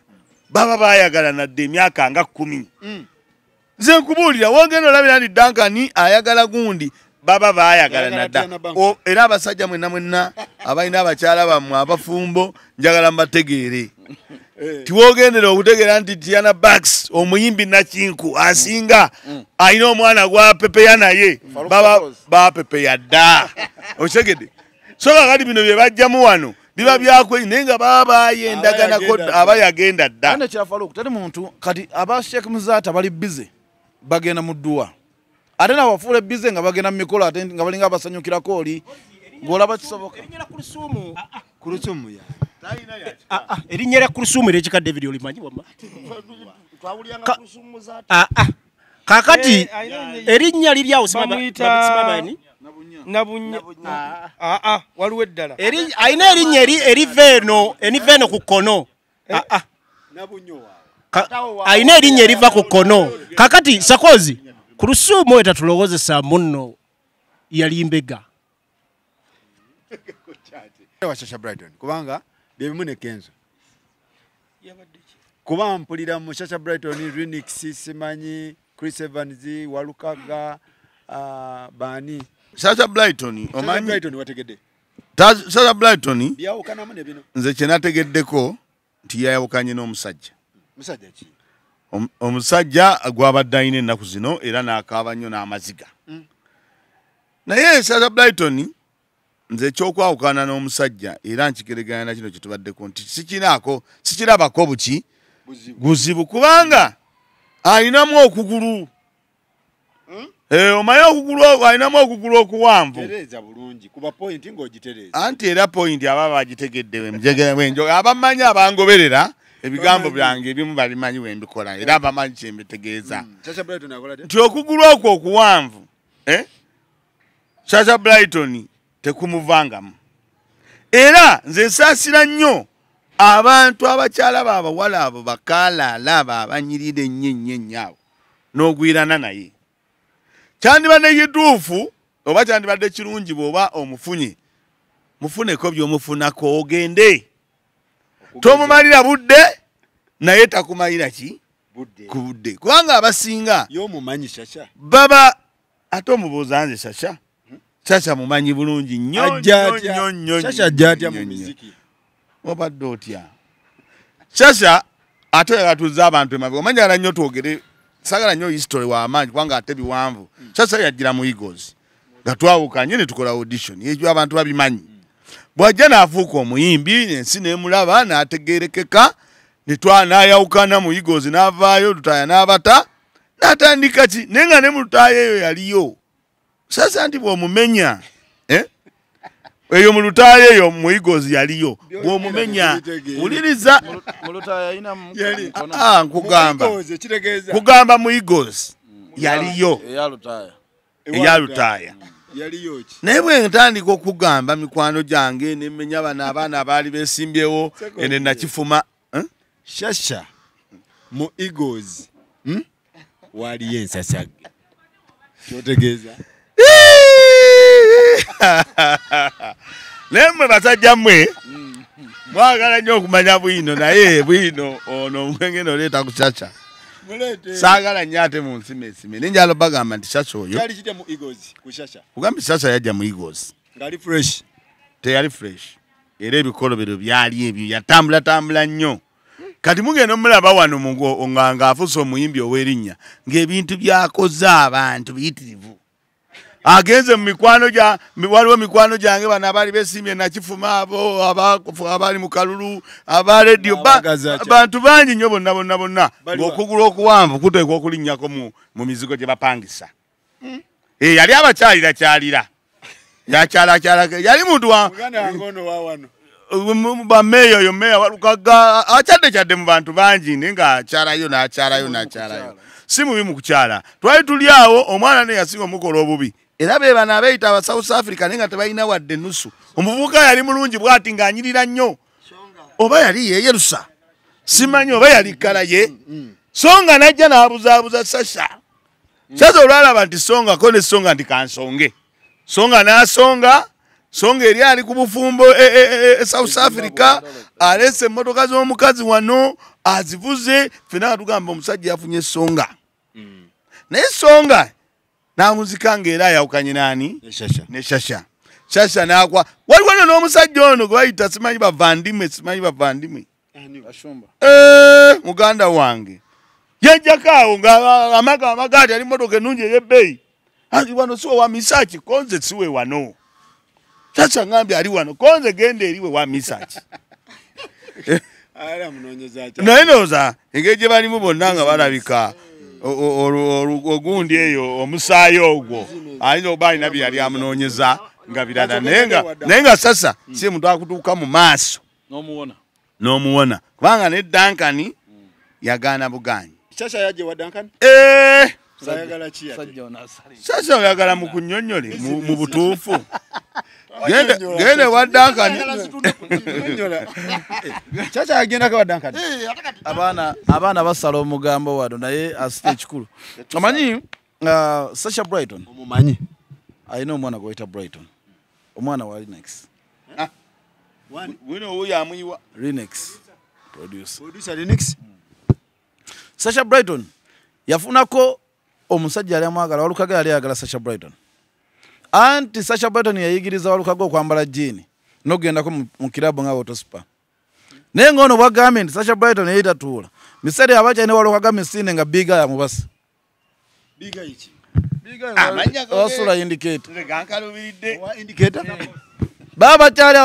baba baayagalana dde emyaka nga 10 nze nkubuulira wogenda olabira nti Dankani ayagala gundi baba baayagalana dda era abasajja mwenna abalina abakyala bammwe abafumbo njagala mbategeere tiwogendera okutegeera nti Tiana Bax omuyimbi nakinku asinga alina omwana gwapepeya naye baba bapepeya dda okitegedde so kakati bino bye bajjamu wano biba byakwe naye nga baba bayendaganako aba yagenda dda teri muntu kati aba Sheikh Muzaata bali bize bagenda mu dduwa ate nabafuula bize nga bagenda mu mikolo ate nga balinga abasanyukirako oli ng'olaba kisoboka Kuruthum erinnya lya Kuruthum ery'ekika David olimanyi wamma kakati erinnya liryawo simabani waliwo eddala alina erinnya eriva eno ku kkono alina erinnya eriva ku kkono kakati sakozi Kuruthum oyo tatulowozesa munno yali mbega wa Sasha Brighton kubanga byebimu ne Kenzo kuba mpulira mu Sasha Brighton Remix simanyi Chris Evans Walukaga bani Sasha Brighton omanyi Brighton wategedde Sasha Brighton byawukana mu ne bino nze kyenategeddeko nti yayawukanye n'omusajja musajja ki omusajja gwabadde alina ennaku zino era n'akaaba nnyo n'amaziga naye Sasha Brighton nze ekyokwawukana n'omusajja era nkikereganya na kino kyetubaddeko nti sikirabako buki buzibu kubanga alinamu okugulu omanyi okugulu alinamu okugulu okuwanvu anti era pointi aba bagitegedde wenjo abamanyi abangoberera ebigambo byange ebimu balimanyi wembikola era abamanyi kyembitegeeza nti okugulu okwo okuwanvu Sasha Brighton tekumuvangamu era nze nsaasira nnyo abantu abakyala babawala abo bakalaala abo abanyirira ennyo nnyo n'ogwirana naye kyandibadde kituufu oba kyandibadde kirungi bw'oba omufunye mufuneko by'omufunako ogende tomumalira budde naye takumalira ki ku budde kubanga abasinga baba ate omubuuza nze Sasha mumanyi bulungi nnyo obadde otya Sasha ate yatuza abantu emabe omanyala nnyo twogere sagala nnyo history w'amaanyi kubanga ate biwanvu Sasha yajjira mu Eagles nga twawukanye ne tukola audition ekyo abantu babimanyi bw'ajja n'afuuka omuyimbi ensi n'emulaba n'ategeerekeka n'ayawukana mu Eagles n'avaayo Lutaaya n'abata n'atandika ki naye nga ne mu Lutaaya eyo yaliyo Sasa nti bw'omumenya eyo mu Lutaaya eyo mu Eagles yaliyo bw'omumenya wuliriza nkugamba mu Eagles yaliyo eya Lutaaya naye bwe ntandika okugamba mikwano gyange nemenya bano abaana abaali beesimbyewo ene nakifuma Sasha mu Eagles waliyo ensasage kyotegeeza naye mmwe basajja mmwe mwagala nnyo okumanya bwino naye bwino ono omwenge noleeta ku Sasha saagala nnyo ate mu nsimesime naye njala bagamba nti Sasha oyo kugambye Sasha yajja mu Eagles teyali fresh era ebikolobero byali ebyo yatambulatambula nnyo kati mugenda omulaba wano ng'afuuse omuyimbi ow'erinnya ng'ebintu byakoze abantu biyitirivu agenze mu mikwano waliwo mikwano gyange bano abaali beesimbye nakifuma abo abaali mu kalulu aba radio abantu bangi nnyo bonna ng'okugula okuwanvu kuteekwa okulinnyako mu mizigo gye bapangisa yali abakyalira yali muntu bameeyo oyo meeya walukaga akyadde mu bantu bangi naye ng'akyalayo n'akyalayo si mubi mu kukyala twali tuli awo omwana ne yasinga omukola obubi era be bano abeeyita aba South Africa naye nga tebalina wadde nusu omuvubuka yali mulungi bw'ati ng'anyirira nnyo oba yali yeyerusa simanyi oba yali kalaye Songa najja n'abuzaabuza Sasha olwalaba nti Songako ne Songa nti kansonge Songa n'asonga Songa eri ali ku bufumbo South Africa alese emmotoka z'omukazi wano azivuze ffenna nga tugamba omusajja yafunye Songa naye Songa n'amuzika ng'era ayawukanye n'ani ne Sasha n'akwa waliwo n'omusajja ono gwe bayita simanyi bavandimwe muganda wange yajjako awo ng'amagaati ali mmotoka ennungi ey'ebbeeyi wano siwe wa misaaki konze siwe wano Sasha ngambye ali wano konze genda eriwe wa misaaki naye nooza engeri gye balimu bonna nga balabika ogundi eyo omusaayi ogwo alina oba alina bye yali amunoonyeza nga birala naye nga Sasha si muntu akutuuka mu maaso n'omuwona kubanga ne Duncan yagaana buganyi Sasha oyagala mu kunnyonnyole mu butuufu gende wa Duncan Sasha agendako wa Duncan abaana basala omugambo wano naye asite ekikulu omanyi Sasha Brighton omumanyi alina omwana gwayita Brighton omwana wa Linux Linux Sasha Brighton yafunako omusajja yali amwagala Walukaga yali ayagala Sasha Brighton anti Sasha Brighton yayigiriza Walukaga okwambala jeani n'ogendako mu kirabu nga Autospa naye ng'ono bwagambye nti Sasha Brighton yayitatuula misere abakyalina Walukaga misinde nga biga yamubasa wasula indicator baba kyali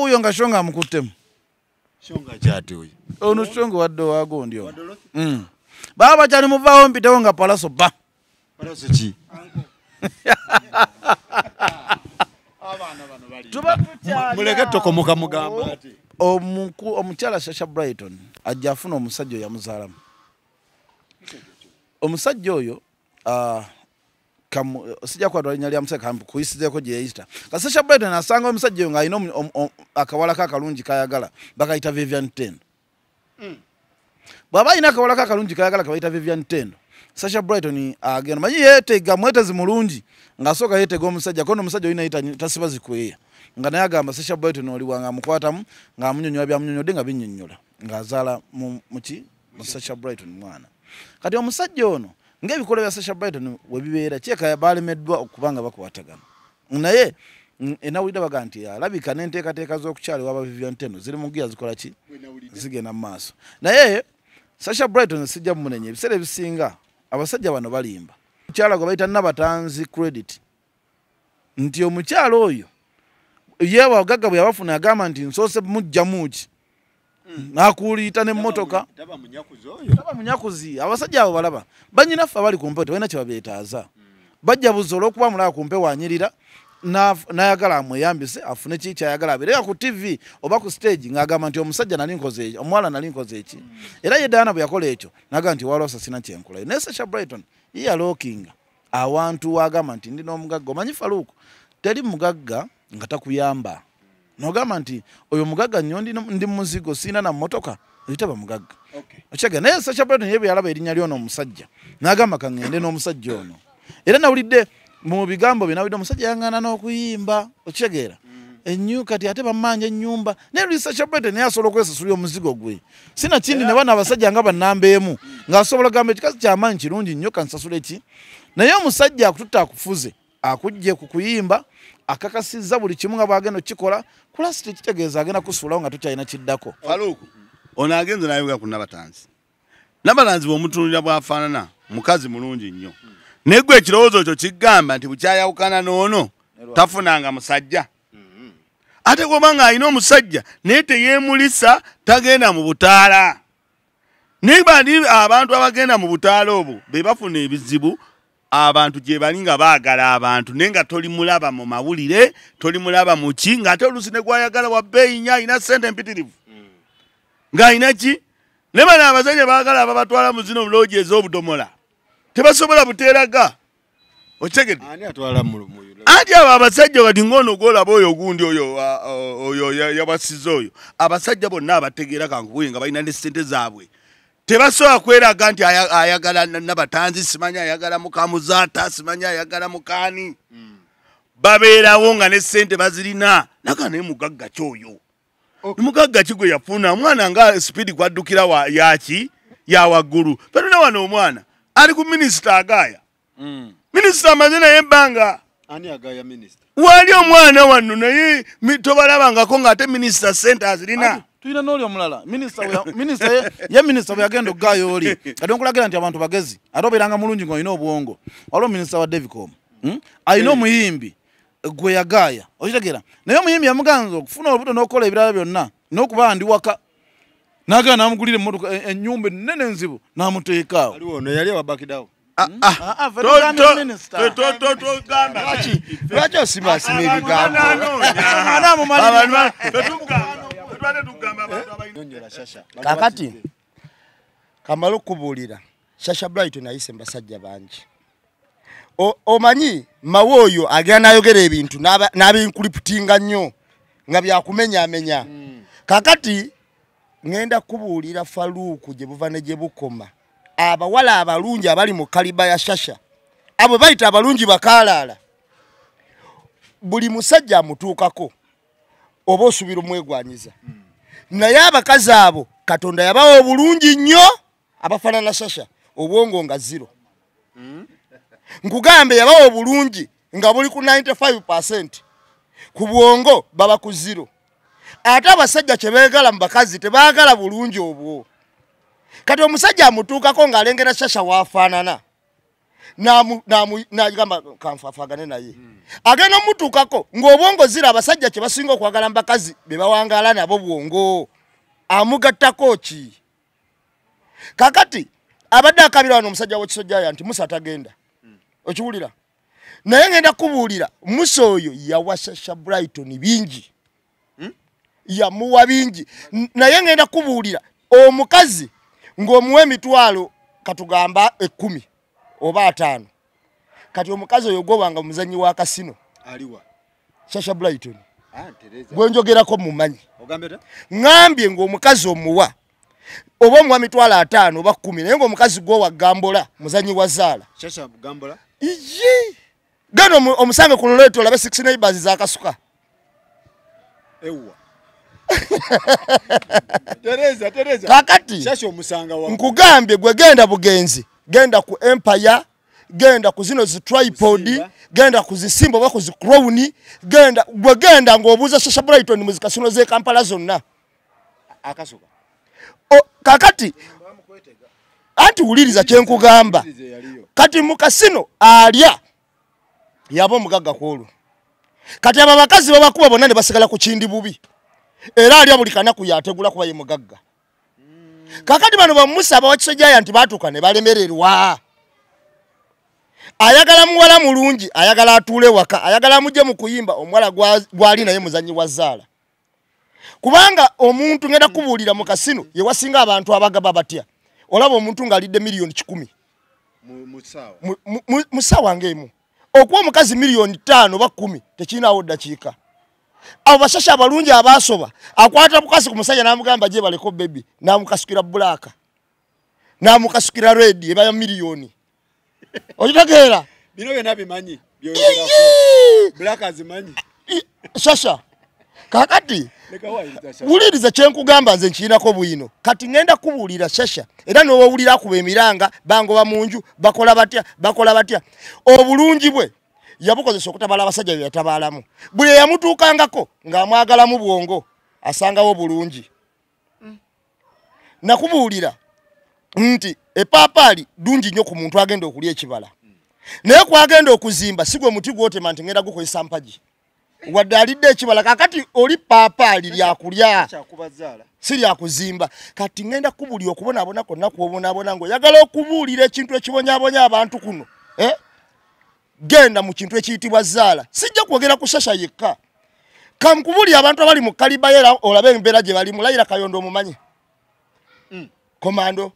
uyo nga Shonga amukuttemu ono Shonga wadde wagondi ono baba kyali muvaawo mpitewo nga palaso ba muleke tokomoka mugamba omukyala Sasha Brighton ajja afuna omusajja oyo yamuzaalamu omusajja oyo sijja kwatwala linnya lya musajja kuyisizeko gye yayita Sasha Brighton asanga omusajja nga alina akawala kakalungi kayagala bakayita Vivian Tendo bw'aba alina akawala kakalungi kayagala kabayita Vivian Tendo Sasha Brighton agenda manyi yeetega mwetezi mulungi ng'asooka yeetega omusajja kono omusajja olina yita tasiba zikweya nga naye agamba Sasha Brighton oliwa ng'amukwatamu ng'amunyonyola byamunyonyodde nga binnyonnyola ng'azaala muki mu Sasha Brighton mwana kati omusajja ono ng'ebikola bya Sasha Brighton we bibeera kyeka balemeddwa okubanga bakwatagana naye enawulidde baga nti alabika n'enteekateeka z'okukyali waba Vivian Tendo ziri mu giya zikola ki zigenda mu maaso naye Sasha Brighton sijja munenye ebiseera ebisinga abasajja bano balimba omukyala gwe bayita Nabatanzi Credit nti omukyala oyo ye abagagga bwe yabafuna agamba nti nsoose mujja muki nakuliita n'emmotoka taba munyakuzi abasajja abo balaba banyinaffe abali ku mpewo tebalina kye babeetaaza bajja buza olw'okuba mulaba ku mpewo anyirira n'ayagala amweyambise afune ki kyayagala abeereka ku TV oba ku stage ng'agamba nti omusajja nali nkoze eki omuwala nali nkoze eki era ye Diana bwe yakola ekyo n'agamba nti walwasa sina kyenkolayo naye Sasha Brighton ye yalookinga awantu wagamba nti ndi n'omugagga omanyi Faluku teri mugagga nga takuyamba n'ogamba nti oyo mugagga nnyo ndi muzigo sina na mmotoka oyitaba mugagga okyega naye Sasha Brighton ye bwe yalaba erinnya ly'ono omusajja n'agamba kaŋŋende n'omusajja ono era nawulidde mu bigambo bye nawulidde omusajja yaŋŋaana n'okuyimba okitegeera ennyu kati ate bammanja ennyumba naye luli Sasha Brighton naye asobola okwesasulira omuzigo gwe sina kindi ne bano abasajja nga bannamba emu ng'asobola gamba ekikazi ky'amaanyi kirungi nnyo kansasule ki naye omusajja akututta akufuze akujje ku kuyimba akakasizza buli kimu nga bw'agenda okikola kulasiti kitegeeza agenda kusuulawo nga tukyalina kiddako Faluku ono agenze n'ayogera ku Nabatanzi bw'omutunulira bw'afaanana mukazi mulungi nnyo naye gwe ekirowoozo kyo kigamba nti bukyayawukana n'ono tafunanga musajja ate gw'obanga alina omusajja naye teyeemulisa tagenda mu butaala naye bali abantu abagenda mu butaala obwo be bafuna ebizibu abantu gye bali nga baagala abantu naye nga toli mulaba mu mawulire toli mulaba mu ki ng'ate oluusi ne gwayagala wa bbeeyi nnyo alina ssente empitirivu ng'alina ki naye bano abasajja baagala ababatwala mu zino loogi ez'obudomola tebasobola buteeraga okitegedde anti abo abasajja kati ng'ono gwolaba oyo ogundi oyo yabasiza oyo abasajja bonna abategeera kankubuye nga balina ne ssente zaabwe tebasobola kweraga nti ayagala Nabatanzi simanyi ayagala mukamuzaata simanyi ayagala mukaani babeerawo nga ne ssente bazirina naga naye mugagga kyoyo mugagga kigwe yafuna omwana nga sipiidi kwaddukira yaki yawaggulu patuna wano omwana ali ku minisita agaya minisita amaze naye ebbanga wali omwana wano naye tobalabangako ng'ate minisita ssente azirina tuyina n'oli omulala minisita bwe yagenda okugaayo oli kati onkulagira nti abantu bagezi ate obeeranga mulungi ng'olina obwongo waliwo minisita wa Devicom alina omuyimbi gwe yagaaya okitegeera naye omuyimbi yamuganza okufuna olubuto n'okukola ebirala byonna n'okuba ndi waka n'agenda n'amugulira emmotoka ennyumba ennene enzibu n'amuteekaawo lwaki osimaasima ebigambo kakati kamala okubuulira Sasha Brighton ayise mu basajja bangi omanyi mawe oyo agenda n'ayogera ebintu n'abinkuliputinga nnyo nga byakumenyaamenya kakati ngenda kubuulira Faluku gye buva ne gye bukoma abawala abalungi abali mu kaliba ya Sasha abo bayita abalungi bakaalaala buli musajja amutuukako oba osubira omwegwanyiza naye abakazi abo Katonda yabawa obulungi nnyo abafaanana Sasha obwongo nga 0 nkugambe yabawa obulungi nga buli ku 95% ku bwongo baba ku 0 ate abasajja kye beegala mu bakazi tebaagala bulungi obwo kati omusajja amutuukako ng'alengera Sasha waafaanana n'agamba kanfaafagane naye agenda omutuukako ng'obwongo 0 abasajja kye basinga okwagala mu bakazi be bawangaala nabo bwongo amugattako ki kakati abadde akabira wano omusajja w'ekisojjaya nti Musa tagenda okiwulira naye ngenda kubuulira Musa oyo yawa Sasha Brighton bingi yamuwa bingi naye ngenda kubuulira omukazi ng'omuwa emitwalo katugamba 10 oba 5 kati omukazi oyo gobanga muzanyi wa kasino aliwa Sasha Brighton Tereza bwenjogerako mumanyi ogambeta ngambye ng'omukazi omuwa oba omuwa mitwalo 5 oba 10 naye ng'omukazi gwo wa Gambola muzanyi wa Zaala Sasha Gambola iji gano omusange ku loleto labe 6 neighbors za kasuka ewa Tereza kakati Sasha omusanga wa nkugambye gwe genda bugenzi genda ku Empire genda ku zino zi tripod genda ku zisimba oba ku zi crown genda ng'obuuza Sasha Brighton mu zikasino ze Kampala zonna akasuka kakati anti wuliriza kyenkugamba kati mu kasino alya yaba omugagga kwolwo kati aba bakazi babakuba bonna ne basigala ku kindi bubi era alya buli kanaku yategula kuba ye mugagga kakati bano bamusaba wakisojjaya nti baatuuka ne balemererwa ayagala muwala mulungi ayagala atuule waka ayagala mujje mu kuyimba omuwala gwali naye muzanyi wa Zaala kubanga omuntu ngenda kubuulira mu kasino ye wasinga abantu abagaba batya olaba omuntu ng'alidde miliyoni 10 mu ssaawa ng'emu okuwa omukazi miliyoni 5 oba 10 tekirinawo ddakiika abo bashasha abalungi abaasoba akwata bukasi ku musajja n'amugamba gye baleko bebi n'amukasukira bbulaaka n'amukasukira redi eba ya miliyoni okitegeera bino byonna bimanyi byogerako bbulaaka azimanyi Sasha kakati wuliriza kyenkugamba nze nkirinako bwino kati ngenda kubuulira Sasha era n'owawulira kuba emiranga bangoba mu nju bakola batya obulungi bwe yabukozesa okutabala abasajja bye yatabaalamu buli yamutuukangako ng'amwagalamu bwongo asangawo bulungi nakubuulira nti epaapaali ddungi nnyo ku muntu agenda okulya ekibala naye kwagenda okuzimba si gwe muti gwotema nti ngenda gukozesa mpagi wadde alidde ekibala kakati oli paapaali lyakulya si lyakuzimba kati ngenda kubuulira okubonaabona konna kwobonaabona ng'oyagala okubuulira ekintu ekibonyaabonya abantu kuno genda mu kintu ekiyitibwa Zaala sijja kwogera ku Sasha yekka kamukubuli abantu abali mu kaliba era olabe embeera gye bali mulayira Kayondo omumanyi komando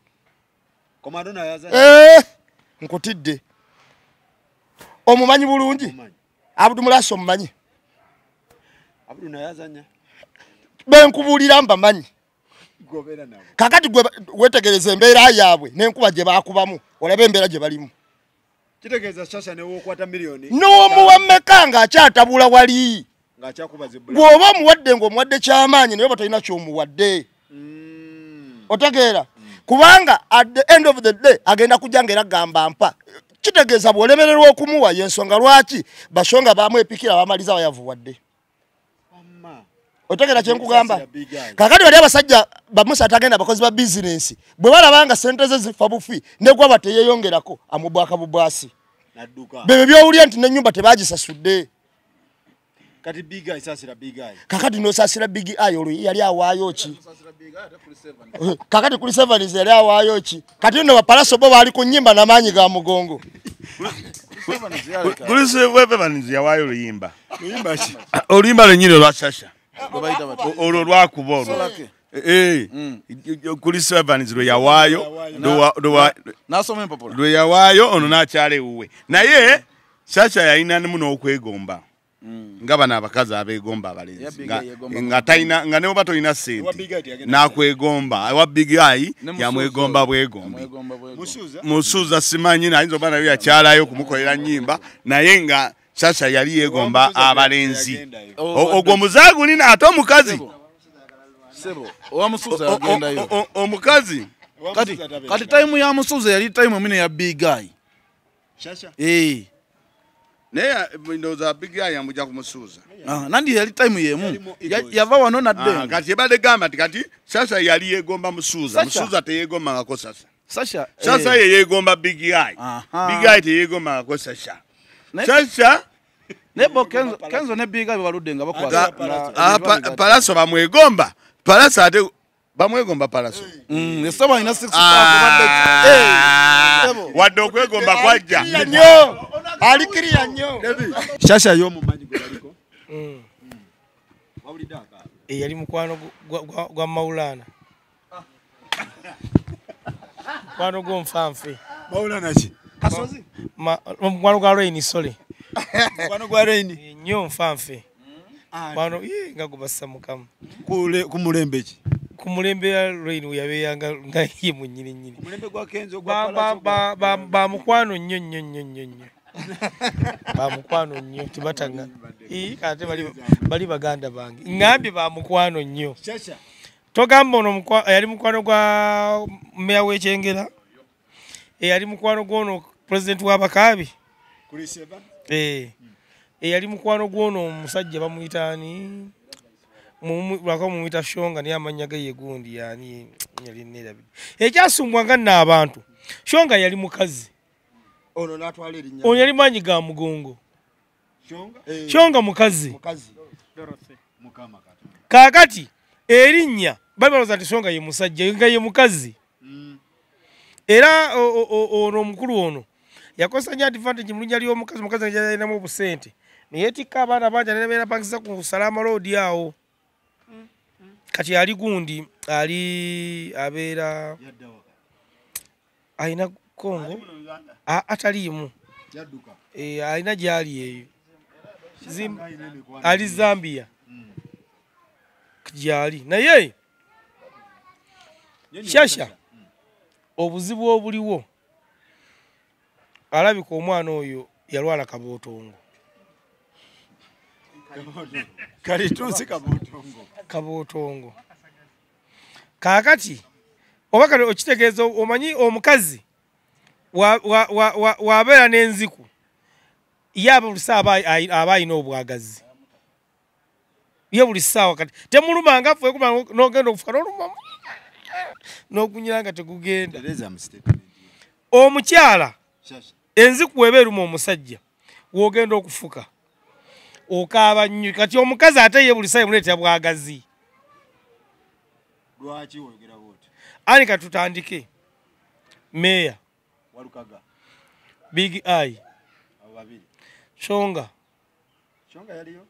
nayaza nkutidde omumanyi bulungi Abdu Mulaso omumanyi Abdu nayazanya benkubulira mbamanyi kakati gwe wetegereza embeera yaabwe n'enkuba gye baakubamu olabe embeera gye balimu kitegeeza Sasha ne wokwata miliyoni n'omuwa mmeka ng'akyatabula wali ng'akyakubaza bw'oba omuwadde ng'omuwadde kyamaanyi naye batalina ky'omuwadde otegeera kubanga at the end of the day agenda kujja ng'era gamba mpa kitegeeza bw'olemererwa okumuwa y'ensonga lwaki basonga baamwepikira bamaliza bayavuwadde otegeera kyenkugamba kakati bali abasajja bamusa atagenda abakozi ba bizinensi bwe balabanga sente ze zifa bufi ne gwaba teyeyongerako amubwaka bubwasi bebe byowulya nti n'ennyumba tebagisasudde kati big eye sasira big eye kakati n'osasira big eye olwo yali awaayo ki kakati kuli 7 yali awaayo ki kati nno bapalaso bo baali ku nnyimba n'amaanyi ga mugongo kuli Sevens yawaayo oluyimba lwennyini olwa Sasha olwo lwakuba olwo kuli Sevens lwe yawaayo lwe yawaayo ono n'akyala ewuwe naye Sasha yalina nemu n'okwegomba nga bano abakazi abeegomba abalenzi nga ne oba tolina ssente n'akwegomba ewa big eye yamwegomba bwegombi musuuza simanyi nayinza oba nayo yakyalayo kumukolera nnyimba naye nga Sasha yali yeegomba abalenzi ogwo muzaagulina ate omukazi omukazi kati time ya musuuza yali time emine ya big eye naye ndowooza big eye yamujja kumusuuza nandi yali time yemu yava wano nadde kati ebadde gamba nti kati Sasha yali yeegomba musuuza teyeegombangako Sasha ye yeegomba big eye big eye teyeegombangako Sasha nebo Kenzo ne big eye baludde nga bakwasa Palaso bamwegomba Palaso ate bamwegomba Palaso esaba ina 6 wadde okwegomba kwajja nnyo alikiriya nnyo Sasha y'omumanyi gwe baliko yali mukwano gwa Maulana mukwano gw'omufanfe Maulana ki kasozi Mukwano gwa Rain sorry. Mukwano gwa Rain. Nnyo nfanfe. Bano nga gubassa mukama. Ku mulembe ki? Ku mulembe ya Rain uyabeyanga nga ye munnyini. Ku mulembe gwa Kenzo gwa Palaso. Ba mukwano nnyo. Ba mukwano nnyo tibatanga. Kate bali baganda bange. Ngambye ba mukwano nnyo. Sasha. Togamba ono yali mukwano gwa meya w'Ekyengera. Yali mukwano gwono president w'Abakaabi. Yali mukwano gwono omusajja bamuyitaani mumuyita Shonga naye amanya ge ye gundi yani yali nerabide. Ekyasumbwanga n'abantu. Shonga yali mukazi. Ono natwala erinnya. Ono yali manyi ga mugongo. Shonga? Shonga mukazi. Mukazi. Mukama kati. Kakati erinnya baloza nti Shonga ye musajja nga ye mukazi. Era ono mukulu ono yakosanya advantage mulunja liyo mukazi yalina mu busente. Neyetika abaana banja nebeera pangisa ku Salama Road yawo. Kati ali gundi ali abeera aina Kongo ataliimu Yadduka. Alina gyali eyo ali Zambia gyali naye Sasha obuzibu obuliwo alabika omwana oyo yalwala kabootongo. Kalitunsi kabootongo. Kakati obakale okitegeeza omanyi omukazi wabeera n'enziku yaba buli ssaawa aba alina obwagazi. Ye buli ssaawa kati temulumanga ffe n'ogenda okufuka n'oluma n'okunyira nga tegugenda. Omukyala enziku weba eruma omusajja w'ogenda okufuka okaaba nnyo. Kati omukazi ate ye buli ssaawa emuleetera bwagazi. Lwaki oyogera bw'oti? Ani katutandike meya Walukaga Big Eye abo babiri Shonga yaliyo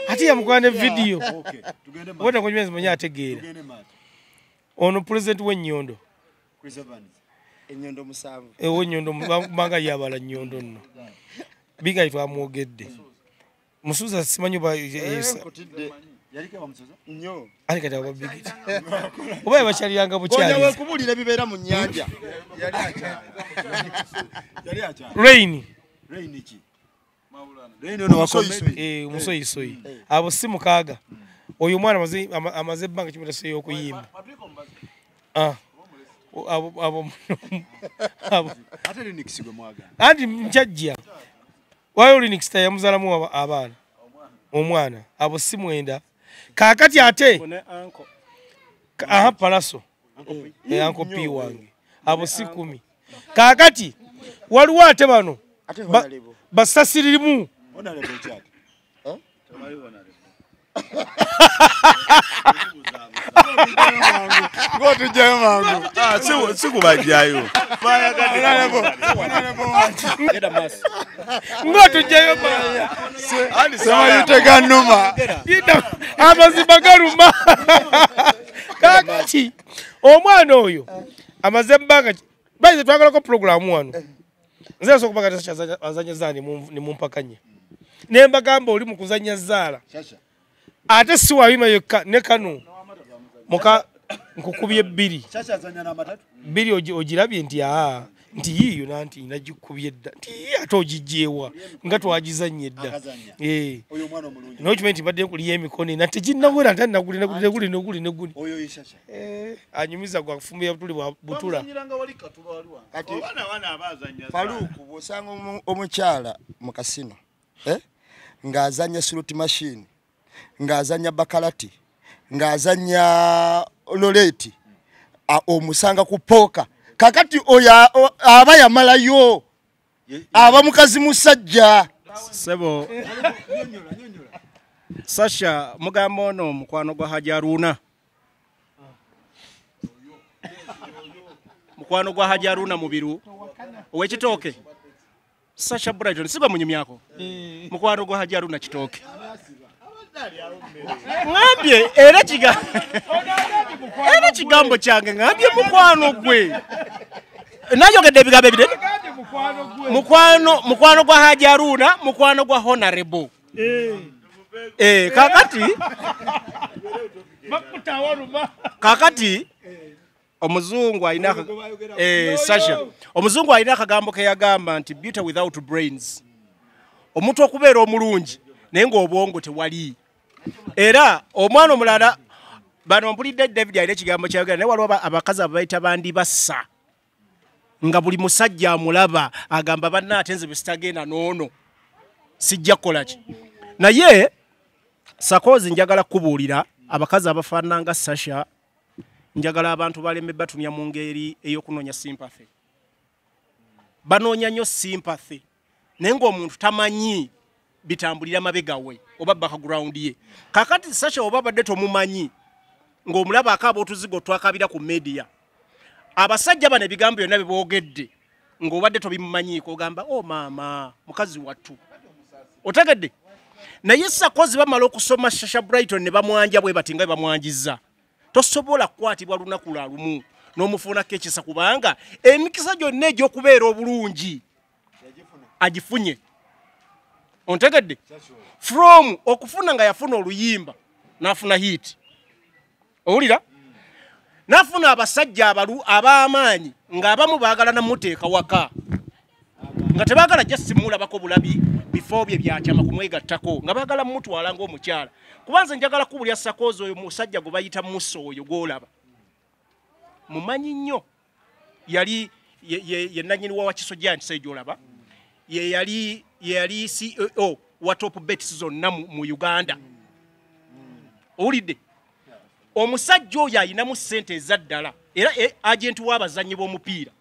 ati yamukwana video. Okay tugende wona ko nyezi manya ategeera tugende mata ono president w'Ennyondo Chris Evans Ennyondo musanvu w'Ennyondo manga yabala Nnyondo nno Big Eye twamwogedde musuza simanyi ba yaliko bamusoza nnyo ani kati ababigiti oba yabakyaliranga bukyali konya wekubulira bibeera mu nnyanja yali acha Rain ki Rain ono wakomedi musoyisoyi abo si mukaaga oyo mwana amaze ebbanga kimutaso y'okuyimba abo ate Linux gwe mwaga anti mkyajja wayo Linux tayamuzaalamu abaana omwana abo si mwenda. Kakati ate Palaso Uncle P wange abo si 10. Kakati waliwo ate bano basasiririmu sikubajjayo ngotujjayo teganuma amazima galuma. Kakati omwana oyo amaze ebbanga baize twagalako programu wano nze sokuba kati azanya zaani ne mumpakanye ne mbagamba oli mu kuzanya zaala ate si wabima yokka ne kano muka nkukubye 2 Sasha azanya na matatu 2 ogirabye nti nti yiyo nanti nagikubye dda nti ate ogijjeewa nga twagizanye dda oyo mwana omulungi n'okimanyi badde kuli emikono nate ginnawera nti naguli oyo yishasha anyumiza gwa kufumba ya butuli bwa butula kati Faluku bw'osanga omukyala mu kasino ng'azanya slot machine ng'azanya bakalati ng'azanya loleti omusanga ku poka. Kakati oya aba yamalayo aba mukazi musajja sebo Sasha mugambo ono mukwano gwa Hajaruna mukwano gwa Hajaruna mubiru owekitoke Sasha Brighton siba munyumyako mukwano gwa Hajaruna kitoke ngambye era kigambo kyange ngambye mukwano gwe nayogedde ebigambo ebidde mukwano gwa Haji Haruna, mukwano gwa Honorable. Kakati omuzungu alina Sasha. Omuzungu alina akagambo ke yagamba nti beauty without brains. Omuntu okubeera omulungi naye ng'obwongo tewali. Era omwana omulala bano mpulidde David alina ekigambo kyayogera naye waliwo abakazi ababayita bandi bassa. Nga buli musajja amulaba agamba banna ate nze besitagenda n'ono sijja kukola ki. Naye Sakozi njagala kubuulira abakazi abafaanana nga Sasha, njagala abantu baleme batunya mu ngeri ey'okunoonya sympathy. Banoonya nnyo sympathy naye ng'omuntu tamanyi bitambulira mabega we oba background ye. Kakati Sasha oba badde tomumanyi ng'omulaba akaaba otuzigo twakabira ku media. Abasajja bano ebigambo byonna bye boogedde ng'obadde tobimumanyiiko ogamba oh maama mukazi wattu. Otegedde? Naye Sakozi bamala okusoma Sasha Brighton ne bamwanja bwe bati nga bamwanjiza. Tosobola kukwatibwa lunaku lwa lumu n'omufuunako ekisa kubanga emikisa gyonna egy'okubeera obulungi agifunye. Ontegedde? From okufuna nga yafuna oluyimba n'afuna hit. Owulira? N'afuna abasajja ab'amaanyi ng'abamu baagala namuteeka waka. Nga tebaagala just simulabako bulabi before bye byakyama kumwegattako nga baagala mutwala ng'omukyala. Kubanze njagala kubulya Sakozi oyo musajja gwe bayita Musa oyo gw'olaba. Mumanyi nnyo yali ye nannyini wa Kisojja nti gy'olaba. Ye yali CEO wa Top Bets zonna mu Uganda. Owulidde? Omusajja oyo ayinamu ssente ezaddala era agenti w'abazannyi b'omupiira.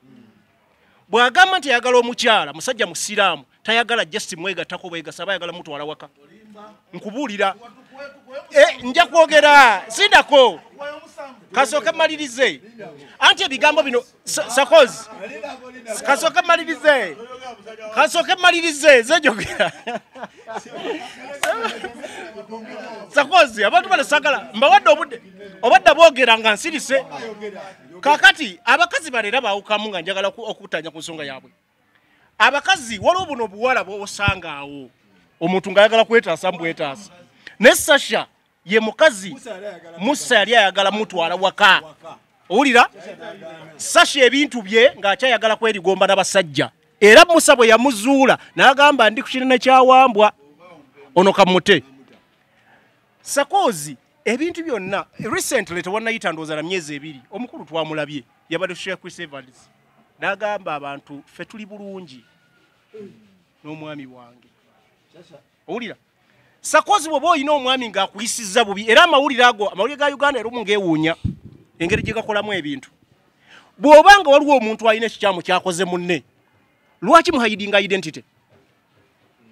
Bw'agamba nti ayagala omukyala musajja musiraamu tayagala just mwegattako bwegasa bayagala mutwala waka. Nkubuulira nja kwogera sindako kasooke malirize anti ebigambo bino Sakozi kasooke malirize zejogera Sakozi abantu bano sagala mbawadde obudde boogera nga nsirise. Kakati abakazi balera baawukamu nga njagala okutanya ku nsonga yaabwe. Abakazi waliwo buno obuwala bw'osanga awo omuntu ng'ayagala kwetaasa mbwetaasa. Ne Sasha ye mukazi Musa yali ayagala mutwala waka. Owulira? Sasha ebintu bye ng'akyayagala kwerigomba n'abasajja. Era Musa bwe yamuzuula n'agamba ndi ku kinene kyawambwa ono kamute. Sakozi ebintu byonna recently tewannayita ndowooza na myezi 2 omukulu twamulabye yabadde Sheikh Chris Evans n'agamba abantu ffe tuli bulungi n'omwami wange. Owulira? Sakozi bw'oba olina omwami ng'akuyisizza bubi era amawulire ga Uganda era omungeewuunya engeri gye gakolamu ebintu. Bw'oba nga waliwo omuntu alina ekikyamu kyakoze munne lwaki muhidinga identity?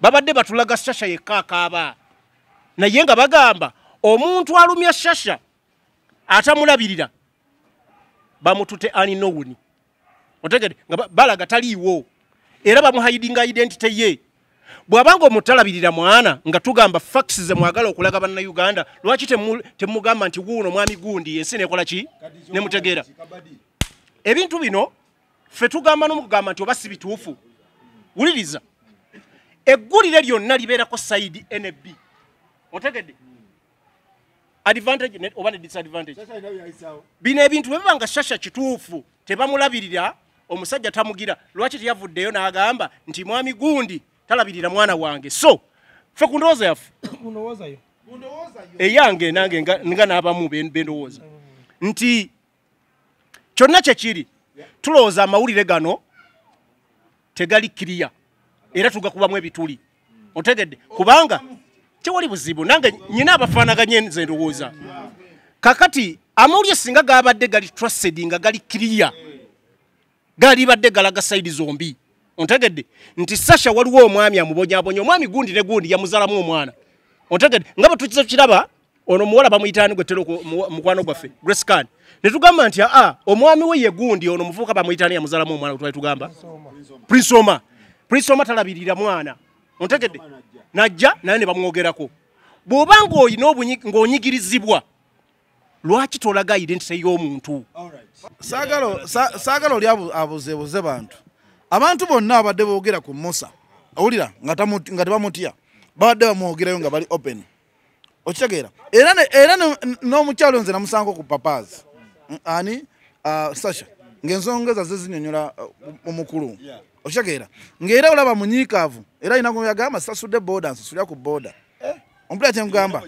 Babadde batulaga Sasha yekka akaaba naye nga bagamba omuntu alumya Sasha atamulabirira bamutute unknown. Otegede nga balaga taliiwo era bamuhidinga identity ye. Bw'abanga omutalabirira mwana nga tugamba facts ze mwagala okulaga banna Uganda lwaki temugamba nti wuuno mwami gundi ensi nekola ki ne mutegeera. Ebintu bino ffe tugamba n'omugamba nti oba si bituufu. Wuliriza eggulire lyonna libeerako side NB. Otegedde? Advantage oba ne disadvantage. Bino ebintu bwe banga Sasha kituufu tebamulabirira omusajja tamugira lwaki teyavuddeyo n'agamba nti mwami gundi talabirira mwana wange. So ffe ku ndowooza yaffe eyange nange nga n'abamu bendowooza nti kyonna kyekiri tulowooza amawulire gano tegali kiriya era tugakubamu ebituli. Otegedde? Kubanga tewali buzibu nange nyina abafaanaganye nze ndowooza. Kakati amawulire singa gabadde gali trusted nga gali kiriya gali badde galaga side zombi. Ontegedde? Nti Sasha waliwo omwami amubonyabonya omwami gundi ne gundi yamuzalamu omwana. Ontegedde? Nga bwe tukiza kiraba ono muwala bamuyitaani gwe tero mukwano gwaffe Grace Khan. Ne tugamba nti omwami we ye gundi ono muvubuka bamuyitaani yamuzalamu omwana twali tugamba Prince Oma talabirira mwana. Ontegedde? Najja naye ne bamwogerako. Bw'obanga oyina ng'onyigirizibwa lwaki tolaga identity y'omuntu? Saagala oli abuzeebuze bantu abantu bonna abadde boogera ku Musa awulira nga tebamutya babadde bamwogerayo nga bali open okitegeera era n'omukyalo nze namusanga ku papazi ani Sasha ng'ensongeza ze zinyonyola omukulu okitegeera ng'era olaba munyiikaavu era alina guyagamba sasudde boda nsasulira ku boda ompulira kyengamba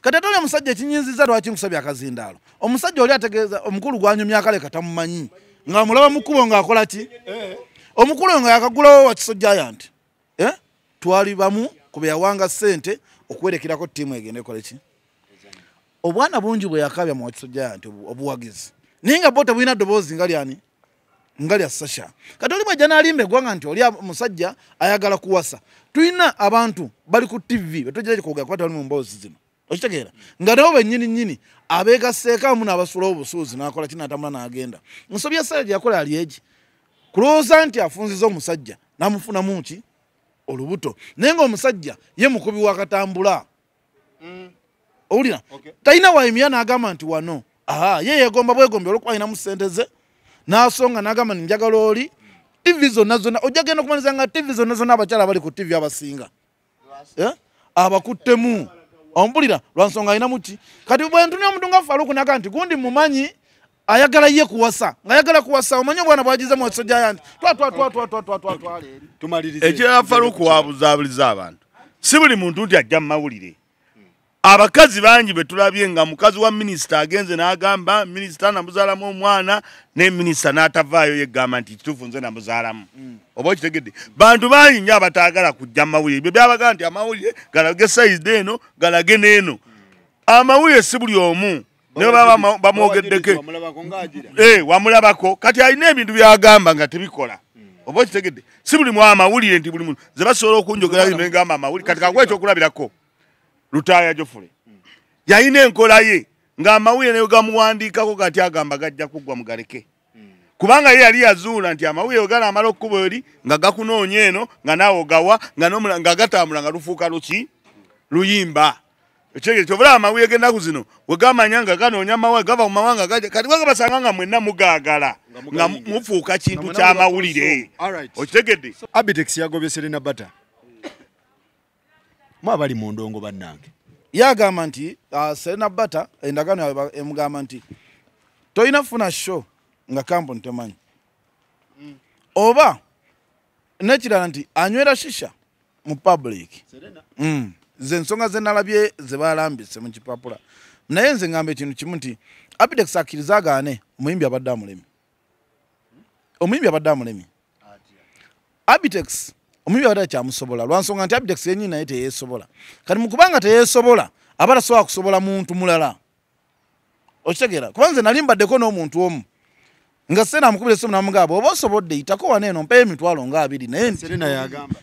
kati ate oli omusajja ekinyinziza lwaki nkusabye akazindaalo omusajja oli ategeeza omukulu gwanyumya akale katamumanyi nga mulaba mukubo ng'akola ki omukulu nga yakagulawo wakiso giant twali bamu ku be yawanga ssente okwerekerako ttiimu egenda ekole ki obwana bungi bwe yakabya mu wakiso giant obuwagizi naye nga bo tebulina ddoboozi nga lyani nga lya Sasha kati oli bwajja n'alimba eggwanga nti oli musajja ayagala kuwasa tulina abantu bali ku TV betogera kwogera kuba tebali mu mboozi zino okitegeera nga nabo bennyini abeegasseeko amu n'abasulawo obusuuzi n'akola kinatambula n'agenda nsobi ya Sasha gye yakola ali egi kulowooza nti afunziza omusajja n'amufunamu ki olubuto naye ng'omusajja ye mukubi wakatambula owulira talina waayimira n'agamba nti wano ye yeegomba bwegombe olwokuba alinamu ssente ze n'asonga n'agamba nti njagala oli TV zonna ojja genda okumanyisa nga TV zonna abakyala bali ku TV abasinga abakuttemu ompulira lwansonga alinamu ki kati bwe ntunia omuntu nga Faruku naga nti gundi mumanyi ayagala ye kuwasa ng'ayagala kuwasa omanyi obwana bwagize mu wakiso giant ekirala Faruku wabuzaabuliza abantu si buli muntu nti ajja mu mawulire abakazi bangi betulabye nga mukazi wa minisita agenze n'agamba minisita namuzaalamu omwana ne minisita n'atavaayo yeggamba nti kituufu nze namuzaalamu oba okitegedde bantu bangi nnyo abataagala kujja mu mawulire ebyo byabagamba nti amawulire galage sayizide eno galage n'eno amawulire si buli omu naye baba bamwogeddeko wamulabako kati alina ebintu byagamba nga tebikola oba okitegedde si buli mu amawulire nti buli muntu ze basobola okunjogera bino ngamba amawulire kati kakuwa ekyokulabirako Lutaya Jofule yalina enkola ye ng'amawulire nayo gamuwandiikako kati agamba gajja kuggwa mugaleke kubanga ye yali yazuula nti amawulire gala amala okkuba eri nga gakunoonya eno nga naawe ogawa nga gatambula nga lufuuka luki luyimba ekyo kyobula amawulire g'ennaku zino we gamanya nga ganoonya amawulire gava mu mawanga gaja kati bagabasanga nga mwenna mugaagala nga mufuuka kintu ky'amawulire okitegedde Abitex yagobye Serena Bata mwabali mu ndongo bannange yagamba nti Serena Bata endagaano emugamba nti toyina funa show nga kampuni temanyi oba nekirala nti anywera shisha mu public ze ensonga ze nalabye ze balambise mu kipapula naye nze ngamba ekintu kimu nti Abitex akkiriza agaane omuyimbi abadde amulemi Abitex omuyimbi abadde kyamusobola lwansonga nti Abitex yennyini naye teyeesobola kati mukubanga teyeesobola aba tasobola kusobola muntu mulala okitegeera kuba nze nali mbaddeko n'omuntu omu nga Serena amukubira essimu namugamba oba osobodde yitako wano eno mpeyo emitwalo nga 2 naye Serena yagamba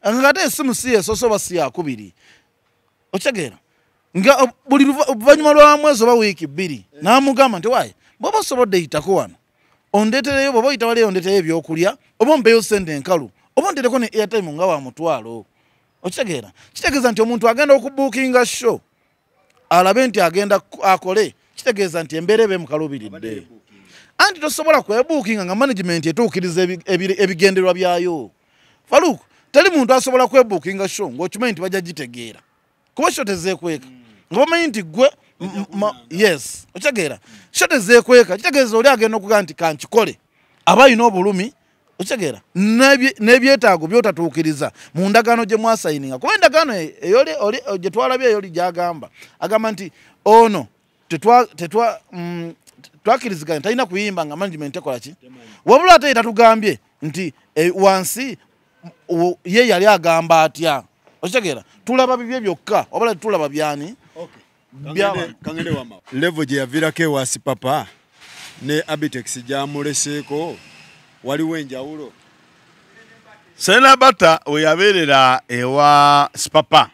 nga ate essimu si yeesoso oba si yakubiri okitegeera nga buli oluvannyuma lwa mwezi oba wiiki 2 n'amugamba nti waaye bw'oba osobodde yitako wano ondeetereyo bw'oba oyita waliyo ondeetereyo ebyokulya oba ompeyo ssente enkalu oba ondeeteko ne airtime nga wa mutwalo okitegeera kitegeeza nti omuntu agenda okubuukinga show alabe nti agenda akole kitegeeza nti embeera ebe mukaluubiridde anti tosobola kwebuukinga nga management etuukiriza ebigenderwa byayo Faruku teri muntu asobola kwebuukinga show ng'okimanyi nti bajja gitegeera kuba show tezeekweka nga bamanyi nti gwe yes okitegeera show tezeekweka kitegeeza oli agenda okugamba nti kankikole aba alina obulumi okitegeera n'ebyetaago byotatuukiriza mu ndagaano gye mwasayininga kuba endagaano gye twalabye eyoli gyagamba agamba nti ono twakiriziganya talina kuyimba nga management ekola ki wabula ate tatugambye nti wansi ye yali agamba atya okitegeera tulaba bibye byokka wabula tetulaba byani levo gye yaviirako ewaasi papa ne Abitex gyamuleseeko waliwo enjawulo Serena Bata we yabeerera ewa Spapa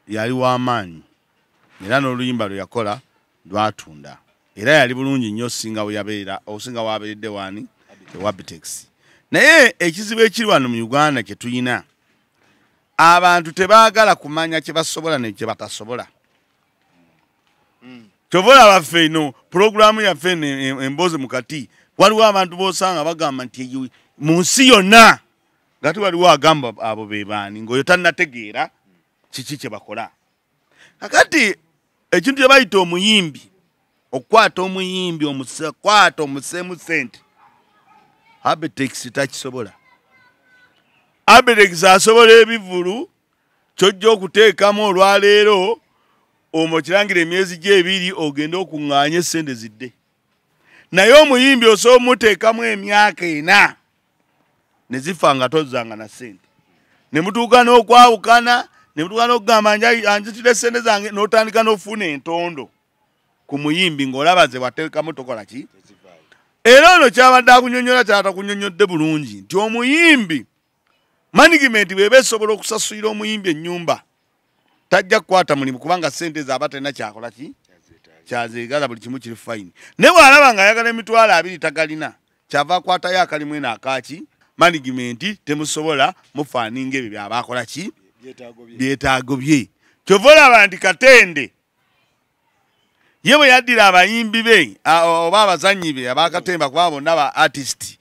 yali w'amaanyi era n'oluyimba lwe yakola lwatunda era yali bulungi nnyo osinga we yabeerera osinga w'abeeredde wani ewa Abitex naye ekizibu ekiri wano mu Uganda kye tuyina abantu tebaagala kumanya kye basobola ne kye batasobola kyova olaba ffe ino pulogulaamu yaffe emboozi mukati waliwo abantu bosanga bagamba nti mu nsi yonna ngati waliwo agamba abo bebaani ng'oyo tannategeera kiki kye bakola. Kakati ekintu kye bayita omuyimbi, okukwata omuyimbi kwata omusemu sente, Abitex takisobola. Abitex asobola ebivulu kyojja okuteekamu olwaleero omukirangire emyezi gy'ebiri ogende okuŋŋaanya essente zidde. Naye omuyimbi osobola muteekamu emyaka 4 ne zifa nga tozzanga na ssente. Ne mutuuka n'okwawukana, ne mutuuka n'okugamba anjitire ssente zange n'otandika n'ofuna entondo ku muyimbi ng'olaba ze wateekamu tokola ki? Era ono kyabadde akunyonnyola kyatakunyonnyodde bulungi nti omuyimbi management bw'eba esobola okusasulira omuyimbi ennyumba tajja kukwata mulimu kubanga ssente zaaba talina kyakola ki? Kyazeegala buli kimu kiri fayini. Naye bw'alaba ng'ayagala emitwalo 2 tagalina kyava akwatayo akalimu eno akaaki management temusobola mufaaninga ebyo byaba akola ki? Byetaago bye. Kyova olaba nti Katende ye bwe yaddira abayimbi be oba abazannyi be abakatemba kuba bonna ba artist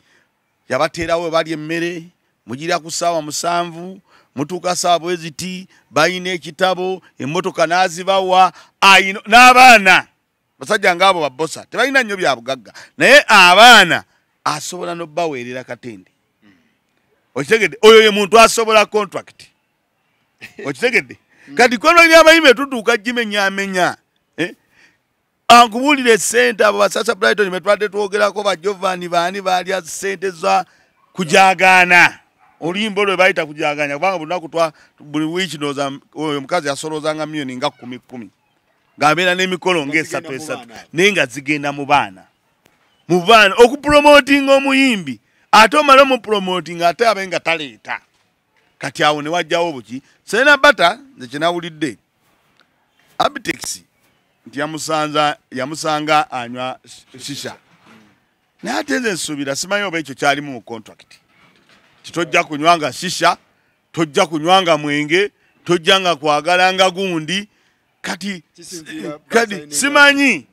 yabateerawo bali emmere mugirya ku ssaawa 7 mutuuka ssaawa bwe ziti bayina ekitabo emmotoka n'azibawa n'abaana basajja ng'abo babbosa tebalina nnyo bya bugagga naye abaana asobola n'obbaweerera Katende. Okitegedde oyo ye muntu asobola contract. Okitegedde kati kono ly'abayimbi tutuuka gimenyaamenya ankubuulire ssente abo Sasha Brighton metwadde twogerako bajovani baani baalya ssente za kujaagaana. Oluyimba olwo bayita kujaaganya kubanga bunaku buli wiiki nooza oyo omukazi yasolozanga miliyoni nga 10 ng'abeera n'emikolo ng'esatu naye nga zigenda mu baana okupromotinga omuyimbi ate omale omupromoting ate abe nga taleeta. Kati awo ne wajjawo buki Serena Bata nze kyenawulidde Abitex nti yamusanga anywa shisha naye ate nze nsuubira simanyi oba ekyo kyalimu mu contract tojja kunywanga shisha tojja kunywanga mwenge tojjanga kwagalanga gundi kati simanyi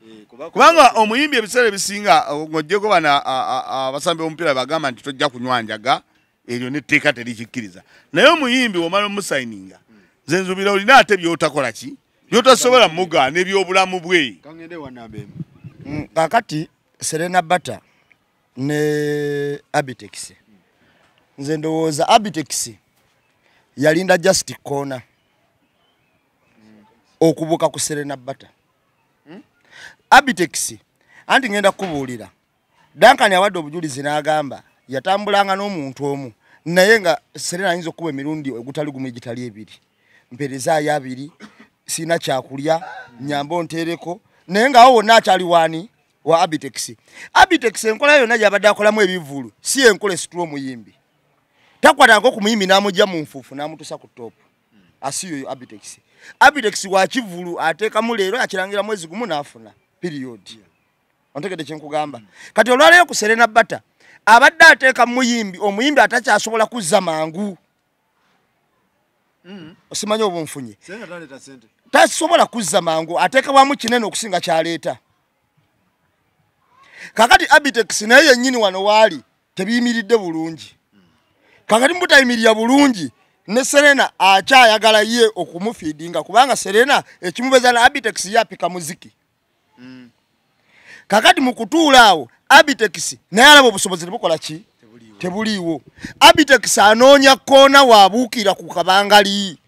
kubanga omuyimbi ebiseera ebisinga ng'ojjeko bana abasambi b'omupiira bagamba nti tojja kunywa njaga eryo n'etteeka terikikkiriza naye omuyimbi omala omusayininga nze nzubira olina ate by'otakola ki byotasobola mugaana ebyobulamu bwe. Kakati Serena Bata ne Abitex nze ndowooza Abitex yalinda just corner okubuka ku Serena Bata. Abitex anti ngenda kubuulira Duncan yawadde obujulizi n'agamba yatambulanga n'omuntu omu naye nga Serena ayinza okuba emirundi ogutali gumu egitali 2 mperezaayo 2 sina kyakulya nyambo ntereko naye nga awo wonna akyali wani wa Abitex. Abitex enkola yonna gyabadde akolamu ebivulu si enkola esitula omuyimbi takwatanga ku muyimbi n'amugya mu nfuufu n'amutusa ku top asiyo Abitex. Abitex wa kivulu ateekamu leero akirangira mwezi gumu n'afuna period. Ontegedde kye nkugamba kati olwaleero ku Serena Bata abadde ateeka muyimbi omuyimbi atakyasobola kuzza mangu osimanyi obunfunye tasobola kuzza mangu ateeka bwamu kinene okusinga kyaleeta. Kakati Abitex naye yennyini wano waali tebiyimiridde bulungi kakati mbutayimirira bulungi ne Serena akyayagala ye okumufiidinga kubanga Serena ekimubeza na Abitex yapika muziki. Kakati mu kutuula awo Abitex naye alaba obusobozi tebukola ki tebuliiwo. Abitex anoonya koona waabuukira ku kabangali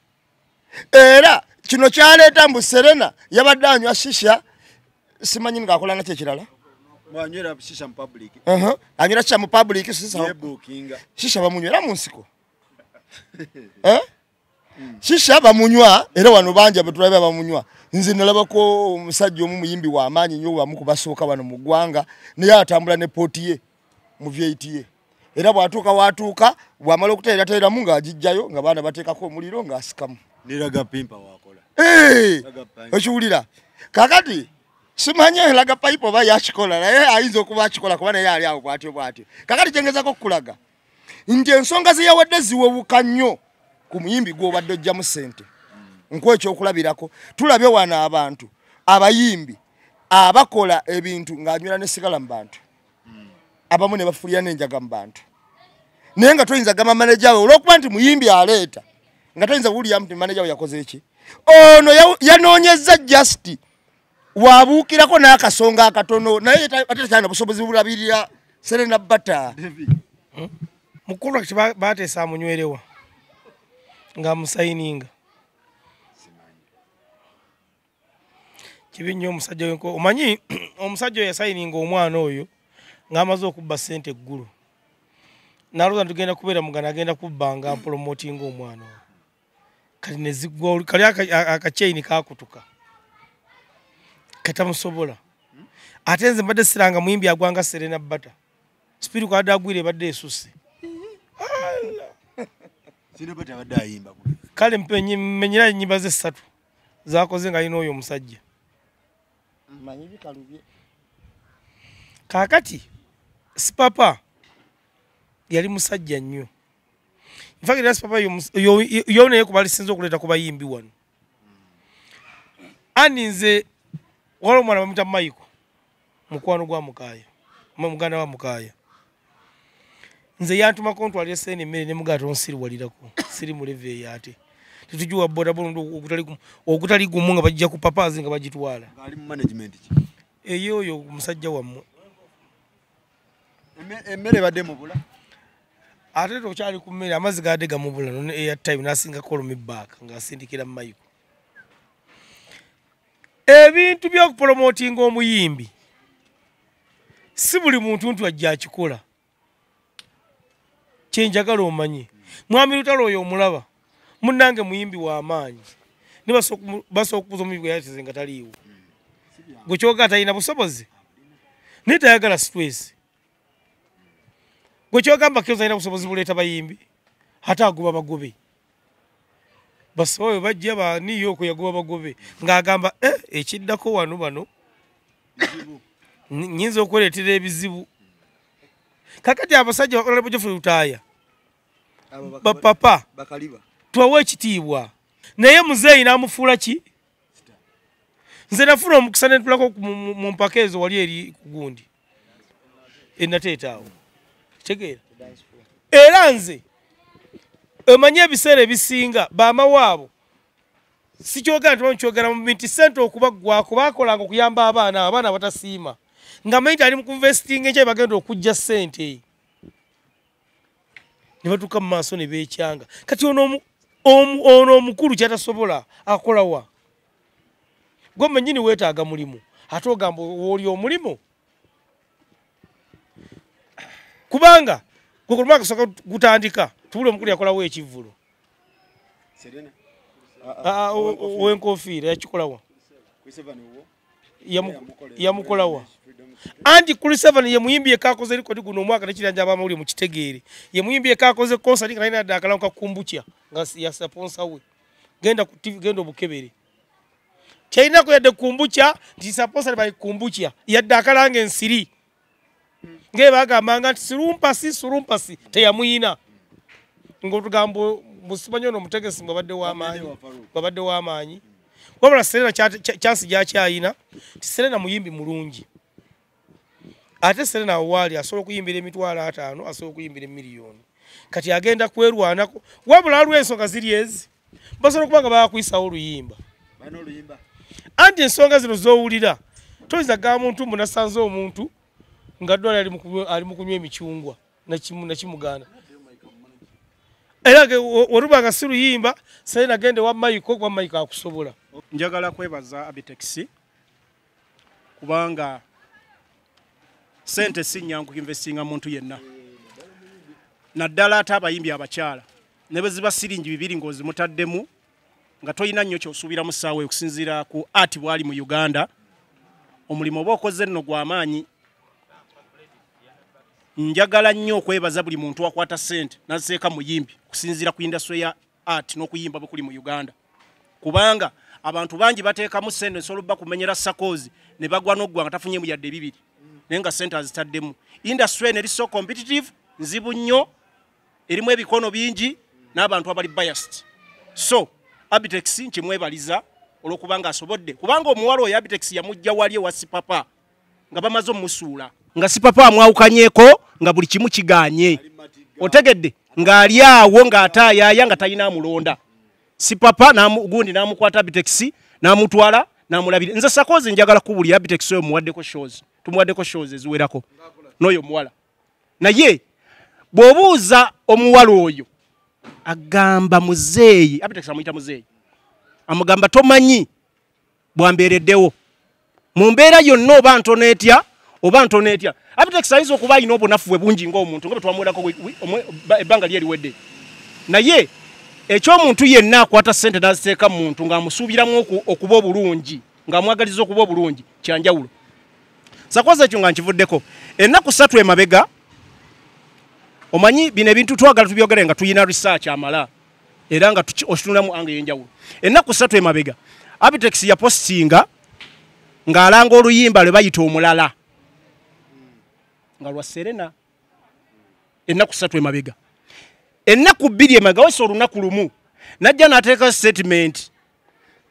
era kino kyaleeta mbu Serena yabadde anywa shisha simanyi ng'akola nakyo ekirala anywera shisha mu public. Anywera shisha mu public shisha bamunywera mu nsiko shisha bamunywa era wano bangi abatulabe bamunywa. Nze nalabako omusajja omuyimbi wa amaanyi nnyo wamu kubasooka wano mu ggwanga naye atambula ne pooti ye mu V8 era bw'atuuka watuuka bw'amala okuteerateeramu ng'agijjayo nga baana bateekako omuliro ng'asikamu niraga pimpa wakola okiwulira. Kakati simanyi laga payipo oba yakikola naye ayinza okuba akikola kuba naye ali awo bw'atyo bw'atyo. Kakati kyengezako okukulaga nti ensonga ze yawadde ziwewuka nnyo ku muyimbi gw'obadde ojjamu ssente. Nk'ekyokulabirako tulabye wano abantu abayimbi abakola ebintu ng'anywera ne sigala mu bantu abamu ne bafulya n'enjaga mu bantu naye nga toyinza gamba manager we olw'okuba nti muyimbi aleeta nga toyinza kuwulira nti manager we yakoze eki ono yanoonyezza just wabuukirako n'akasonga akatono naye ate kyana busobozi bulabirira Serena Bata mukulu kati bateesa amunywerewa nga musayininga kibi nnyo omusajja wenko omanyi omusajja oyo yasayininga omwana oyo ng'amaze okubba ssente eggulu nalooza tugenda kubeera mugana agenda kubbanga mpolomotinga omwana oyo kati ne ziggwa kali akakyeyini kakutuka katamusobola ate nze mbadde siranga muyimbi agwanga Serena Bata spiri kwa dagwire badde esusse Serena Bata badde ayimba kale menyera ennyimba ze 3 zakoze nga alina oyo omusajja manyi bikalubye kakati sipapa yali musajja nnyo infact sipapa yo naye kuba lisinze okuleeta ku bayimbi wano aninze wala omwana bamuyita Maiko mukwano gwa Mukaya muganda wa Mukaya nze yantumako ntwalire sene emmere ne mugato nsiriwalirako siri mu leve eyate tetujuwa boda bondo okutali gumu nga bajja ku papazi nga bagitwala ali mu management ki eyoyo musajja wammwe emmere badde mubula ate tokyali ku mmere amazzi gadde gamubula no airtime nasinga kolomi back nga asindikira Maiko ebintu by'okupromotinga omuyimbi si buli muntu nti ajja akikola kyenjagala omanyi mwami Lutalo oyo omulaba munnange muyimbi w'amaanyi basobola okubuza omuyimbi gwe yateze nga taliiwo gwe kyoga talina busobozi naye tayagala stress gwe kyogamba kyoza alina busobozi buleeta bayimbi ate agoba bagobe basoboye bajja baniyo okuyagoba bagobe ng'agamba ekiddako wano bano nyinza okuleetera ebizibu kakati abasajja bakolera Jeffrey Lutaaya bapapa bakaliba tuwawe ekitiibwa naye muzeeyi n'amufuula ki nze nafuna omukisa ne ntulako mu mpaka ezo wali eri ku gundi enateetaawo kitegeera era nze omanye ebiseera ebisinga bamawaabo sikyogera nti bamukyogera mu binti sente okubaggwako baakolanga okuyamba abaana abatasiima nga manyi ali mu kuinvestinga ekyo bagenda okujja ssente ne batuuka mu maaso ne beekyanga kati ono omukulu kyatasobola akolawa gwe manyini weetaaga mulimu ate ogamba oli omulimu kubanga gwe kuluma kasooka gutandika tubule omukulu yakolawo ekivvulo owenkofiira yakikolawa yamukolawa anti kuli 7 ye muyimbi ekakoze likodi guno omwaka nekiranja abamawulire mu kitegeere ye muyimbi ekakoze concert nga alina ddakala nkakumbukya nga ya sponsor we genda ku TV genda obukebere kyalina ko yadde kumbukya nti sponsor bali kumbukya yadde akalanga ensiri nge bagambanga nti surumpasi teyamuyina ngotugambo musimanyono mutegesi babadde w'amaanyi wabula Serena chansi gyakyayina ti Serena muyimbi mulungi ate Serena wali asobola okuyimbira emitwalo 5 asobola okuyimbira miliyoni kati agenda kwerwanako wabula alwa ensonga ziri ezi basobola okuba nga bakwisawo oluyimba anti ensonga zino zowulira toyinza gamba muntu munasanze omuntu nga ddwala ali mu kunywa emicungwa nakimugana era olubanga si luyimba Serena gende wa Maiko akusobola. Njagala kwebaza Abitex kubanga sente si nnyangu investinga muntu yenna naddala ate abayimbi abakyala ne bwe ziba siringi 2 ngozi mutaddemu nga toyina nnyo kyosuubira mu ssaawa okusinziira ku ati bwali mu Uganda omulimu oba okoze nno gw'amaanyi. Njagala nnyo okwebaza buli muntu akwata sente naseeka muyimbi kusinziira ku industry ya art n'okuyimba bwe kuli mu Uganda kubanga abantu bangi bateekamu sente nsolobba kumenyera sakozi ne bagwa n'oggwa nga tafunye mu yadde 2 naye nga sente azitaddemu. Industry eri so competitive nzibu nnyo erimu ebikono bingi n'abantu abali biased. So Abitex nkimwebaliza olwokubanga asobodde kubanga omuwala oyo Abitex yamujja wali ewa Sipapa nga bamaze omusuula nga si papa amwawukanyeko nga buli kimu kiganye otegedde ng'ali awo ng'ataayaya nga talina amulonda si papa gundi n'amukwata Abitex n'amutwala n'amulabira nze Sakozi njagala kubulya Abitex oyo muwaddeko shows tumuwaddeko shows eziwerako n'oyo muwala naye bw'obuuza omuwala oyo agamba muzeeyi Abitex amuyita muzeeyi amugamba tomanyi bwambeereddewo mu mbeera yonna oba ntono etya Abitex ayinza okuba alina obunafu bwe bungi ng'omuntu nga bwe twamuwerako ebbanga lye liwedde naye ekyomuntu yenna akwata ssente n'aziteeka mu muntu ng'amusuubiramu okuba obulungi ng'amwagaliza okuba obulungi kyanjawulo Sakozi ekyo nga nkivuddeko ennaku 3 emabega omanyi bino ebintu twagala tubyogere nga tuyina research amala era nga okitunulamu ange y'enjawulo ennaku 3 emabega Abitex yapostinga ng'alanga oluyimba lwe bayita omulala nga lwa Serena ennaku 3 emabega ennaku 2 emabega wese olunaku lumu najja n'ateeka statement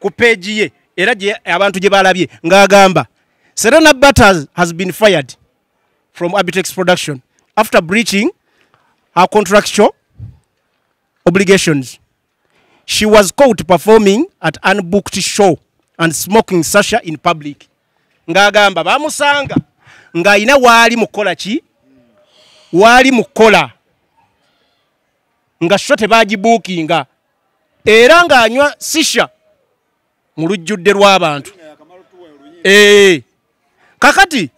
ku peegi ye era abantu gye balabye ng'agamba Serena Butters has been fired from Abitex production after breaching her contractual obligations. She was caught performing at unbooked show and smoking Sasha in public. Ngagamba bamusanga ng'ayina waali mukola ki? Waali mukola nga show tebagibuukinga era ng'anywa sisha mu lujjudde lw'abantu. Kakati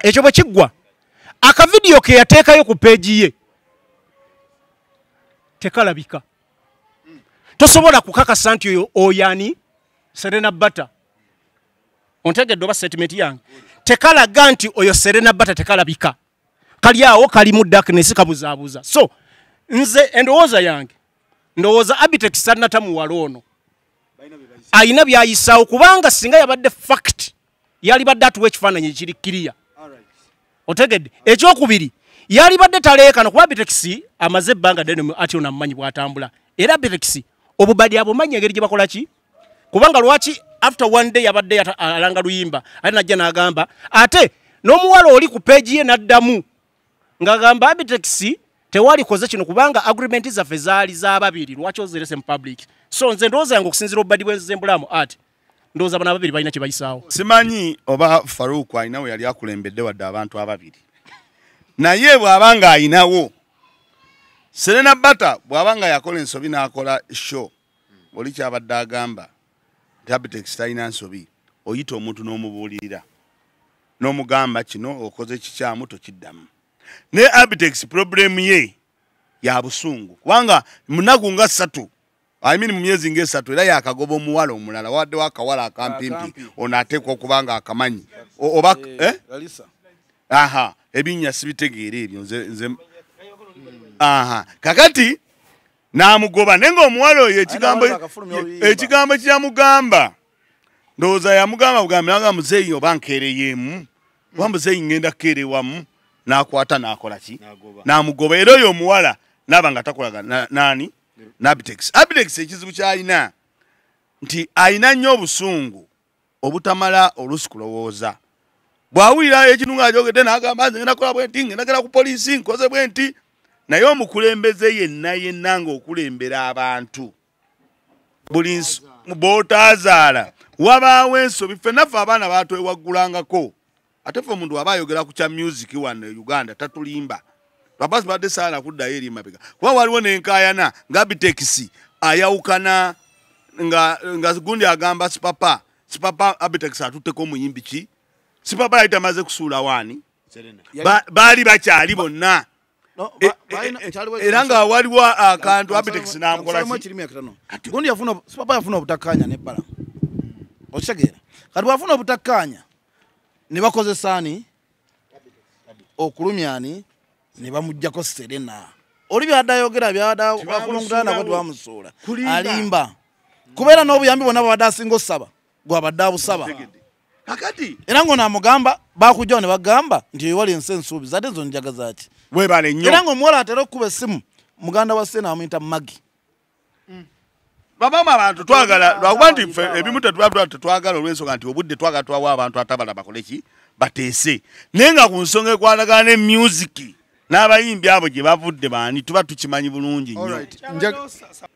ekyo bwe kiggwa akavidiyo ke yateekayo ku peegi ye tekalabika tosobola kukakasa nti oyo ani Serena Butter ontegedde oba statement yange tekalaga nti oyo Serena Butter tekalabika kali awo kali mu darkness kabuzaabuza so nze endowooza yange ndowooza Abitex tannatamuwala ono ayina byayisaawo kubanga singa yabadde fact yali badde atuwa ekifaananyi ekiri kiriya otegedde ekyokubiri yali badde taleekana kuba Abitex amaze ebbanga ddene atyo namumanyi bw'atambula era Abitex obubadi abumanyi engeri gye bakola ki kubanga lwaki after one day yabadde alanga luyimba ate najja n'agamba ate n'omuwala oli ku peegi ye n'addamu ng'agamba Abitex tewalikoze kino kubanga agreement zaffe zaali z'ababiri lwaki ozirese mu public so nze ndowooza yange okusinziira obubadi bwenzembulamu ati ndowooza bano ababiri balina kye bayisaawo simanyi oba Farouk ayina we yali akulembedde wadde abantu ababiri naye bw'abanga ayinawo Serena Butter bw'abanga yakola ensobi n'akola show oli kyabadde agamba nti Abitex talina nsobi oyita omuntu n'omubuulirira n'omugamba kino okoze kikyamu tokiddamu ne Abitex problem ye ya busungu kubanga munaku nga 3 mu myezi nga 3 era yakagoba omuwala omulala wadde wakawala akampimpi ono ateekwa okubanga akamanyi oba aha ebinnya sibitegeera ebyo nze kakati n'amugoba naye ng'omuwala oyo ekigambo kyamugamba ndowooza yamugamba bugambiraga muzeeyi oba nkeereyeemu oba muzeeyi ngenda kukeerewamu n'akwata n'akola ki n'amugoba era oyo omuwala n'aba nga takolaga nani n'Abitex ekizibu ky'alina nti alina nnyo obusungu obutamala oluusi kulowooza bw'awulira ekintu ng'agyogedde n'agamba nze ngenda kukola bwe nti ngenda genda ku poliisi nkoze bwe nti naye omukulembeze yenna ng'okulembera abantu buli b'otaazaala wabaawo ensobi ffennaffe abaana baatwewaggulangako ate ffe omuntu waba ayogera ku kya music wano Uganda tatulimba lwapasi badde saala kuddayo eri mabega kuba waliwo n'enkaayana nga Abitex ayawukana nga gundi agamba sipapa Abitex atutteko omuyimbi ki sipapa yali tamaze kusuula waani baali bakyali bonna era nga waliwo akantu Abitex n'amukola ki gundi sipapa yafuna obutakkaanya n'ebbala okitegeera kati bwafuna obutakkaanya ne bakozesa ani okulumyani ne bamuggyako Serena oli byadayogera byadakulungulana ko bamusuula alimba kubeera n'obuyambi bonna babadde asinga osaba gwabadde abusaba kakati era ngo namugamba bakujjawo ne bagamba nti ewali ensi ensuubi zate zo njagaza ki webale nnyo era ng'omuwala atera okukuba essimu muganda wa Serena amuyita Magi Bamama abantu twagala lwakuba nti ebimu tetwagala olw'ensonga nti obudde twagala twawa abantu atabala bakole ki bateese naye nga ku nsonga ekwatagana ne music n'abayimbi abo gye bavudde baani tuba tukimanyi bulungi nnyo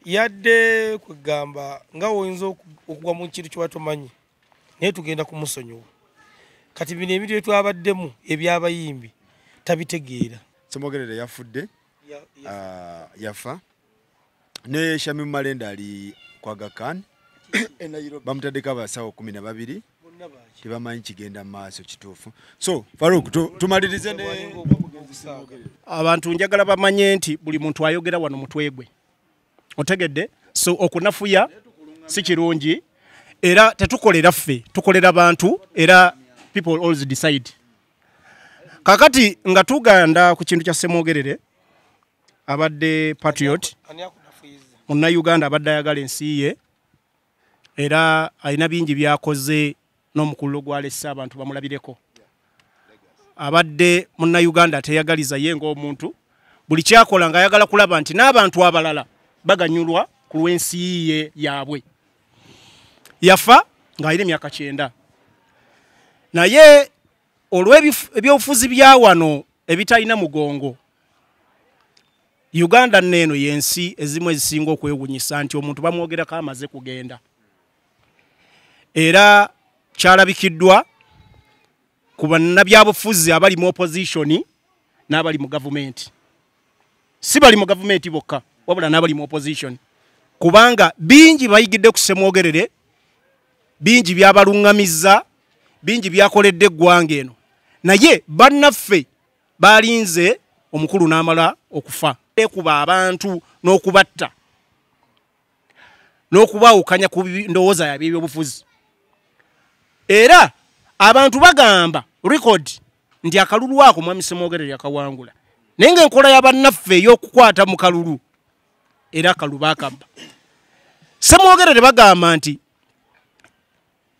yadde kwegamba nga oyinza okugwa mu kintu kyewatomanyi naye tugenda kumusonyiwa kati bino ebintu byetwabaddemu ebyabayimbi tabitegeera Semogerere yafudde yafa ne Shami Malenda ali kwa Gakan bamutaddeko abasawo 12 tebamanyi kigenda maaso kituufu so Farouk tumalirize ne abantu njagala bamanye nti buli muntu ayogera wano mutwegwe otegedde so okunafuya si kirungi era tetukolera ffe tukolera abantu era people always decide kakati nga tuganda ku kintu kya Semogerere abadde patriot Muna Uganda abadde ayagala ensi ye era alina bingi byakoze n'omukulu gwalesa abantu bamulabireko abadde Muna Uganda teyagaliza ye ng'omuntu buli kyakola nga ayagala kulaba nti n'abantu abalala baganyulwa ku lw'ensi ye yaabwe yafa ng'alina emyaka 9 naye olw'ebyobufuzi bya wano ebitalina mugongo Uganda neno yensi ezimu ezisinga okwewunyisa nti omuntu bamwogerako amaze kugenda era kyalabikiddwa ku bannabyabufuzi abali mu opposition n'abali mu government si bali mu government bokka wabula n'abali mu opposition kubanga bingi bayigidde ku Semogerere bingi byabalungamiza bingi byakoledde eggwanga eno naye bannaffe balinze omukulu n'amala okufa kuba abantu n'okubatta n'okubawukanya ku ndowooza yabyo ebyobufuzi era abantu bagamba record nti akalulu ako mwami Semogerere yakawangula naye ng'enkola y'abannaffe ey'okukwata mu kalulu era akaluba akabba Semogerere bagamba nti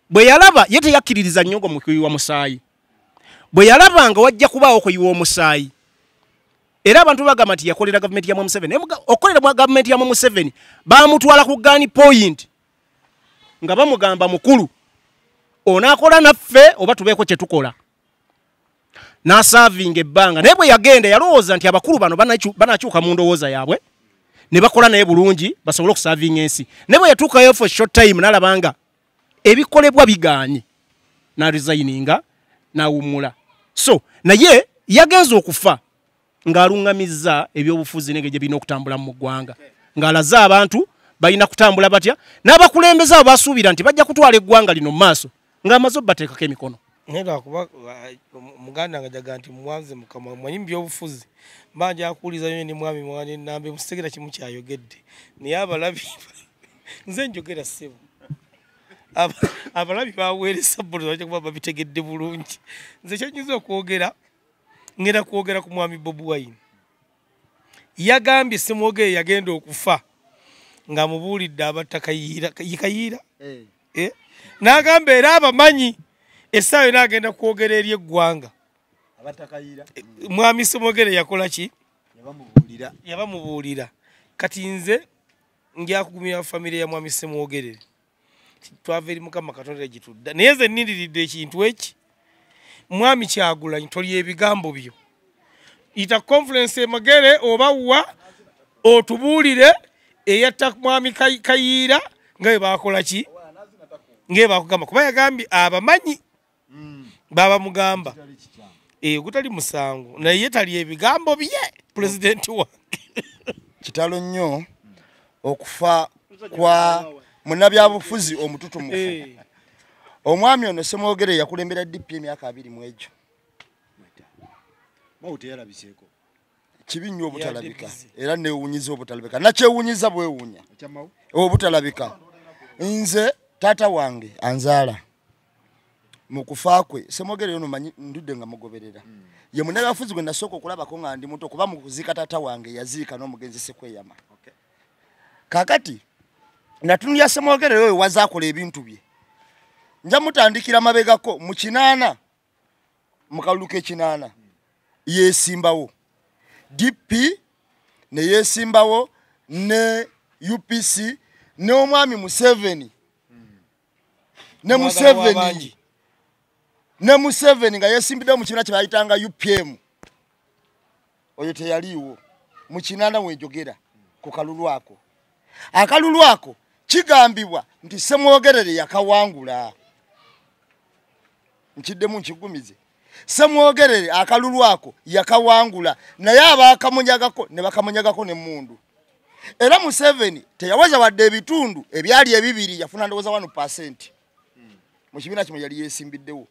bwe yalaba ye teyakkiririza nnyo mu kuyiwa musaayi bwe yalaba nga wajja kubaawo kuyiwa omusaayi era abantu bagamba nti yakolera government ya Museveni okolera mu government ya Museveni bamutwala ku gani point nga bamugamba mukulu onakola naffe oba tubeeko kye tukola n'asavinga ebbanga naye bwe yagenda yalowooza nti abakulu bano banakyuka mu ndowooza yaabwe ne bakola naye bulungi basobole okusavinga ensi naye bwe yatuukayo for short time n'alabanga ebikolebwa bigaanye n'aresigninga n'awummula so naye yagenza okufa ng'alungamiza ebyobufuzi nenge gye birina okutambula mu ggwanga ng'alaze abantu balina kutambula batya n'abakulembeze abo basuubira nti bajja kutwala eggwanga lino mu maaso ng'amaze obbateekako emikono naye lwakuba muganda nga jaga nti mwanze mukama mwanyi mu byobufuzi mbanja akuwuliza yo ne mwami mwana ennambe musitegera kimu kyayogedde naye abalabi nze njogera ssebo abalabi baweeresa bbulu bajja kuba babitegedde bulungi nze kyenyiza okwogera ngenda kwogera ku mwami Bobi Wine yagambye Semogerere yagenda okufa nga mubuulidde abatta Kayiira n'agamba era abamanyi essaawa n'agenda kwogera eri eggwanga mwami Semogerere yakola ki yabamubuulira kati nze njakugumira famire ya mwami Semogerere twava eri Mukama Katonda gitudda naye nze nnindiridde ekintu eki mwami Kyagulanyi toli ebigambo byo ita conference Magere obawa otubuulire eyatta mwami Kayiira nga bakola ki nge bakugamba kuba yagambye abamanyi baba mugamba gutali musango naye tali ebigambo bye president wange kitalo nnyo okufa kwa munnabyabufuzi omututumufu omwami ono Semogerere yakulembera DP emyaka 2 mu egyo mauti yalabiseeko kibi nnyo obutalabika era neewunyiza obutalabika nakyewunyiza bwewunya obutalabika nze tata wange anzaala mu kufa kwe Semogerere ono manyi ndudde nga mugoberera ye munnabyabufuzi gwe nasooka okulabako nga ndi muto kuba mu kuziika tata wange yaziika n'omugenzi Sekweyama kakati natunulya Semogerere oyo wazaakola ebintu bye nja mutandikira mabegako mu 8 mu kalulu ke8 yesimbawo DP ne yesimbawo ne UPC ne omwami Museveni ne Museveni ne Museveni nga yesimbidde mu kibiina kye bayitanga UPM oyo teyaliiwo mu kinanda wejogera ku kalulu ako. Akalulu ako kigambibwa nti Semwogerere yakawangula. Nkiddemu nkigumize. Semwogerere akalulu ako yakawangula naye abakamunyagako ne bakamunyagako n'emmundu. Era Museveni teyawaza wadde ebitundu ebyali ebibiri yafuna ndowooza 1% mu kibiina kimwe yali yesimbiddewo.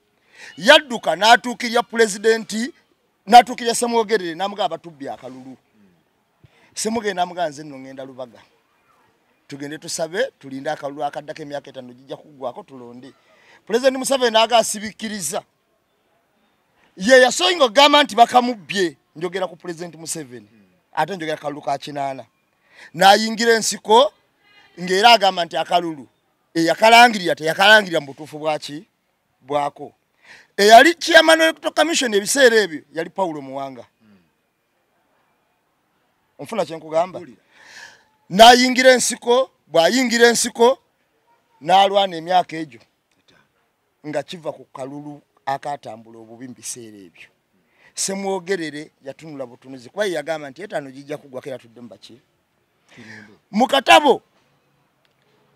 Yadduka n'atuukirya pulezidenti n'atuukirya Semwogerere n'amugamba batubbi akalulu. Semwogerere n'amugamba nze nno ngenda Lubaga. Tugende tusabe tulinde akalulu akaddako emyaka 5 gijja kuggwako tulonde. Pulezidenti Museveni n'agasibikiriza. Ye yasoyinga ogamba nti bakamubbye njogera ku Pulezidenti Museveni. Ate njogera kalulu ka kinaana. N'ayingira ensiko ng'era agamba nti akalulu eyakalangirira teyakalangirira mu butuufu bwaki bwako. Eyali chairman Electoral Commission ebiseera ebyo yali Paulo Muwanga. Onfuna kye nkugamba? N'ayingira ensiko, bw'ayingira ensiko n'alwana emyaka egyo nga kiva ku kalulu akatambula obubi mu biseera ebyo. Semwogerere yatunula butunuzi kuba yagamba nti etaano gijja kuggwako era tudde mu baki. Mu katabo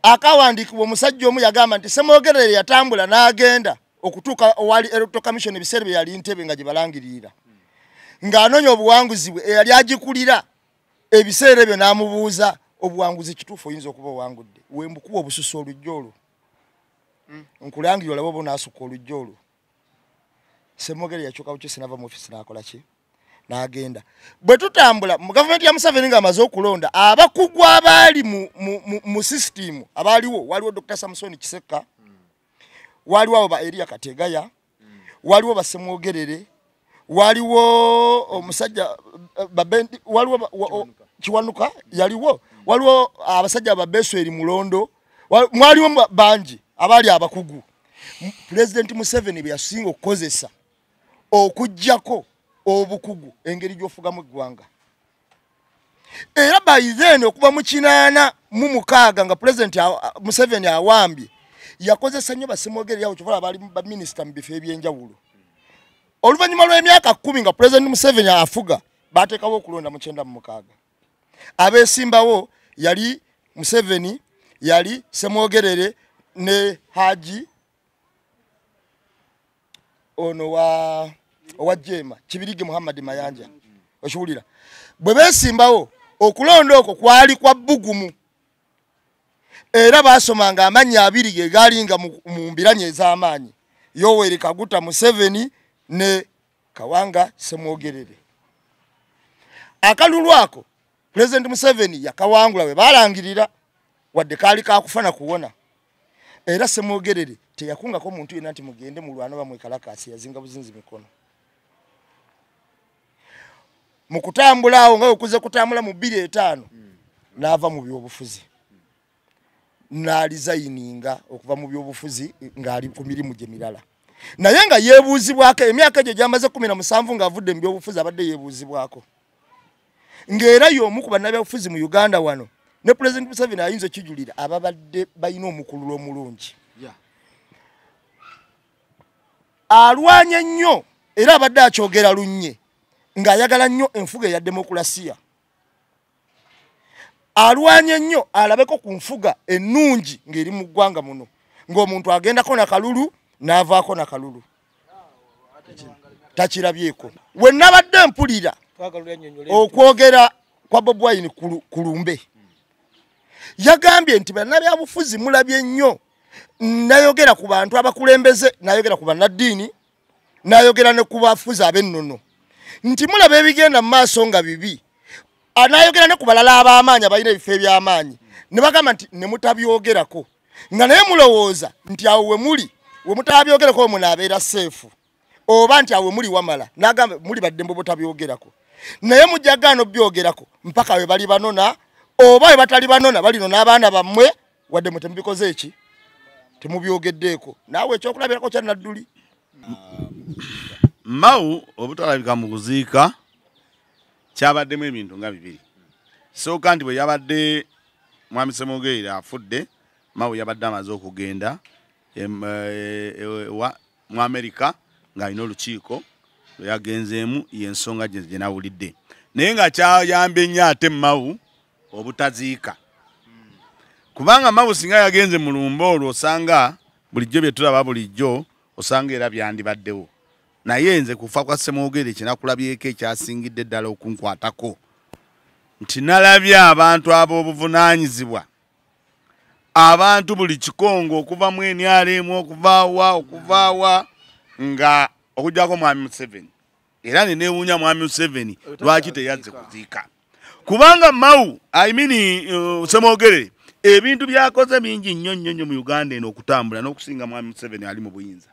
akawandiikibwa omusajja omu yagamba nti Semwogerere yatambula n'agenda okutuuka owali Electoral Commission ebiseera bye yali Ntebe nga gye balangirira. Ng'anoonya obuwanguzi bwe eyali agikulira ebiseera ebyo n'amubuuza obuwanguzi kituufu oyinza okuba owangudde. Wembukuba obususu olujjo olwo. Nkulangirira olaba oba onaasukka olujjo olwo. Semwogerere yakyuka bukyusi n'ava mu ofisi n'akola ki? N'agenda. Bwe tutambula mu gavumenti ya Museveni ng'amaze okulonda abakugu abaali mu sisitimu abaaliwo waliwo Dr. Samson Kisekka, waliwo abo ba Elia Kategaya, waliwo ba Semwogerere, waliwo omusajja babendi, waliwo Kiwanuka yaliwo, waliwo abasajja babeso eri Mulondo, mwaliwo bangi abali abakugu. President Museveni bwe yasinga okukozesa okujjako obukugu engeri gy'ofugamu eggwanga. Era by then okuva mu 86 nga President Museveni awambye yakozesa nnyo Basemwogerere yawo kyova abali ba minister mu bifo ebyenjawulo. Oluvannyuma lw'emyaka 10 nga President Museveni afuga bateekawo okulonda mu 96. Abeesimbawo yali Museveni, yali Semwogerere ne Haji ono wa Jema Kibirige Muhammad Mayanja. Oshuulira bwe beesimbawo okulonda okwo kwali kwa bugumu. Era baasomanga amannya abiri ge galinga mu mbiranye ez'amaanyi. Yoweri Kaguta Museveni ne Kawanga Semwogerere. Akalulu ako President Museveni yakawangula we balangirira wadde kaali kakufana kuwona. Era Semwogerere teyakungako muntu yenna nti mugende mu lwano bamwekalakasi yazinga buzinzi mikono. Mu kutambula awo nga okuze kutambula mu 2-5 n'ava mu byobufuzi. N'alizayininga okuva mu byobufuzi ng'ali ku mirimu gye mirala. Naye nga yeebuuzibwako emyaka egyo gyamaze 17 ng'avudde mu byobufuzi abadde yeebuuzibwako. Ng'era y'omu ku bannabyabufuzi mu Uganda wano ne President Museveni ayinza okijulira ababadde balina omukululo omulungi. Alwanya nnyo era abadde akyogera lunnye ng'ayagala nnyo enfuga eya demokrasiya. Alwanya nnyo alabeko ku nfuga ennungi ng'eri mu ggwanga muno ng'omuntu agendako na kalulu n'avaako na kalulu. Takirabyeko. We nabadde mpulira okwogera kwa Bob Wine kulumbe. Yagambye nti bannabyabufuzi mulabye nnyo nayogera ku bantu abakulembeze, nayogera ku bannaddiini, nayogera ne ku bafuzi ab'ennono. Nti mulaba ebigenda mu maaso nga bibi. Anayogera ne ku balala ab'amaanyi abalina ebifo eby'amaanyi. Ne bagamba nti ne mutabyogerako. Nga naye mulowooza nti awo we muli, we mutabyogerako omwo n'abeera seefu. Oba nti awo we muli wamala. N'agamba muli baddembe butabyogerako. Naye mujjagaano byogerako mpaka we bali banona, oba we batali banona balino n'abaana bammwe wadde mutembikoze eki temubyogeddeeko. Naawe ekyokulabirako kya Nadduli. Mau obutalabika mu kuziika kyabaddemu ebintu nga bibiri. Sooka nti bwe yabadde mwami Semwogerere afudde mawu yabadde amaze okugenda mu Amerika ng'alina olukiiko lwe yagenzeemu y'ensonga gye nawulidde naye nga kyayambye nnyo ate mawu obutaziika kubanga mawu singa yagenze mu lumba olwo osanga bulijjo bye tulaba bulijjo osanga era byandibaddewo naye nze kufa kwa Semwogerere kinakulabyeko ekyasingidde ddala okunkwatako nti nalabye abantu ab'obuvunaanyizibwa abantu buli kikongo okuva mu NRM okuvaawa nga okujjako mwami Museveni era neneewuunya mwami Museveni lwaki teyazze kuziika kubanga mawu Semwogerere ebintu byakoze bingi nnyo mu Uganda eno okutambula n'okusinga mwami Museveni ali mu buyinza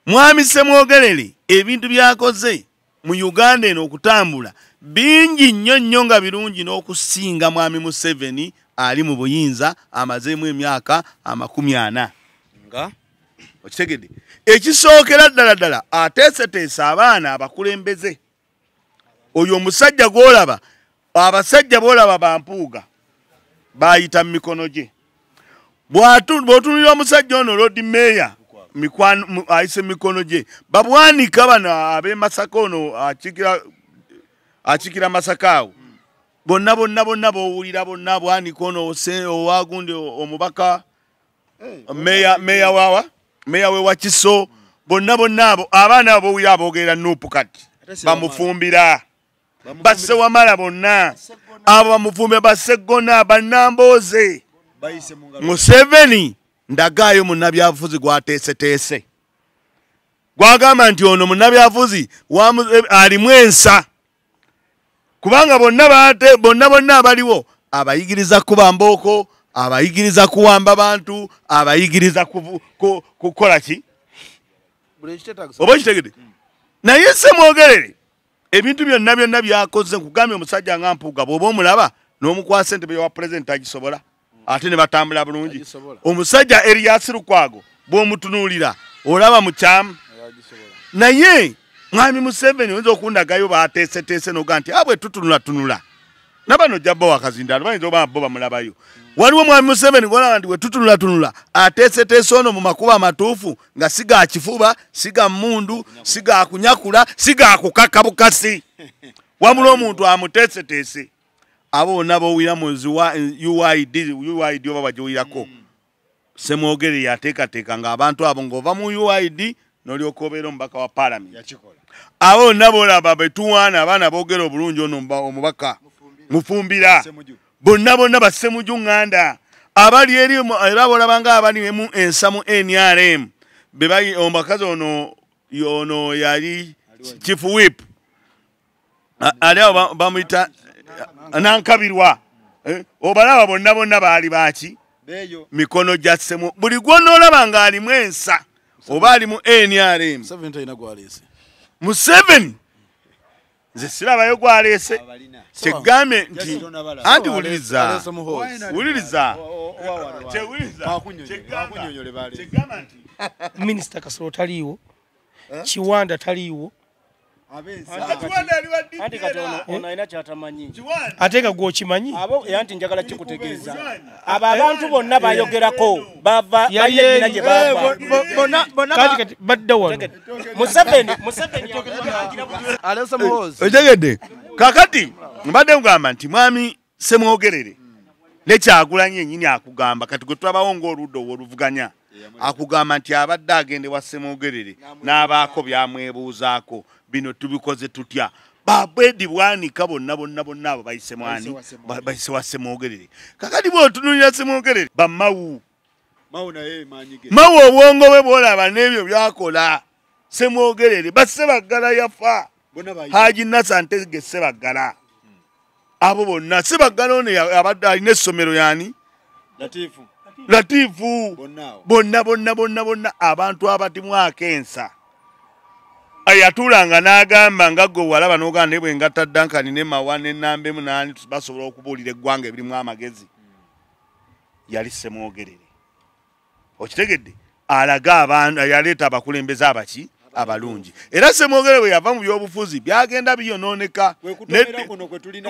mwami Semwogerere ebintu byakoze mu Uganda eno okutambula bingi nnyo nga birungi n'okusinga mwami Museveni ali mu buyinza amazeemu emyaka 40 nga okitegedde ekisookera ddala ateeseteesa abaana abakulembeze oyo omusajja gw'olaba abasajja boolaba bampuuga bayita mu mikono gye bw'otunulira omusajja ono Lord Mayor ayise mikono gye babwanika bano ab'e Masaka ono akikira Masaka awo bonna bowulira bonna bwanika ono owagundi omubaka meya we Wakiso bonna abo abaana abo bowulira aboogera Nuupu kati bamufumbira basse Wamala bonna abo bamufumbira Bassegona Bannambooze Museveni ndagaayo munnabyabufuzi gwateeseteese gwagamba nti ono munnabyabufuzi alimu ensa kubanga bonna abaliwo abayigiriza kuba mbooko abayigiriza kuwamba bantu abayigiriza kukola ki oba kitegede naye Semwogerere ebintu byonna byakoze nkugambye omusajja nga Mpuuga bw'oba omulaba n'omukwasa entebe wa pulezidenti agisobola ate ne batambula bulungi omusajja Erias Lukwago bw'omutunuulira olaba mukyamu naye mwami Museveni oyinza okundagayo bateeseteese noga nti abwe tutunula nabano jjabbo wakazindalo bayinza oba bo bamulabayo waliwo mwami Museveni gwolaba nti we tutunula ateeseteese ono mu makuba amatuufu nga siga kifuba siga mmundu siga kunyakula siga kukaka bukasi wabula omuntu amuteeseteese abo bonna bowulira mu UID oba bagiwulirako Semwogerere yateekateeka nga abantu abo ng'ova mu UID n'olyoka obeera omubaka wa Parliament abo bonna boolaba betuwaana abaana boogera obulungi ono omubaka mufumbira bonna basse mu Uganda abali eri era boolabanga abalimu ensa mu NRM omubakazi ono yali Chief Whip ali awo bamuyita Nankabirwa obalaba bonna baali baki mikono gya Semu buli gw'onoolaba ng'alimu ensa oba ali mu NRM Museveni nze sirabayo gwaleese kyegambye nti anti wuliriza kyegamba nti Minisita Kasolo taliiwo Kiwanda taliiwo Anti kati ono alina kyatamanyi ate nga gw'okimanyi abo anti njagala kikutegeeza abo abantu bonna bayogerako bava bayina gye bava kati badda wano Museveni alesa muhozi otegedde kakati mbadde ngamba nti mwami Semwogerere ne Kyagulanyi yennyini akugamba kati gwe tulabawo ng'oludda oluvuganya akugamba nti abadde agendebwa Semwogerere n'abaako byamwebuuzaako bino tubikoze tutya babwedi bwanika bonna abo bayise mwani bayise wa Semwogerere kakati bw'otunulira Semwogerere bamawu mawu obwongo bwe bw'olaba n'ebyo byakola Semwogerere basse baggala yafa Haji Nasante ge Sebaggala abo bonna Sebaggala ono abadde alina essomero yani Latifu bonna abantu abatimu akensa ayatulanga n'agamba nga gwe walaba n'oganda bwe ngatta Duncan ne Mawa ne Nambe munani basobola okubuulira eggwanga ebirimu amagezi yali Semwogerere okitegedde alaga abantu yaleeta abakulembeze abaki abalungi era Semwogere bwe yava mu byobufuzi byagenda biyonooneka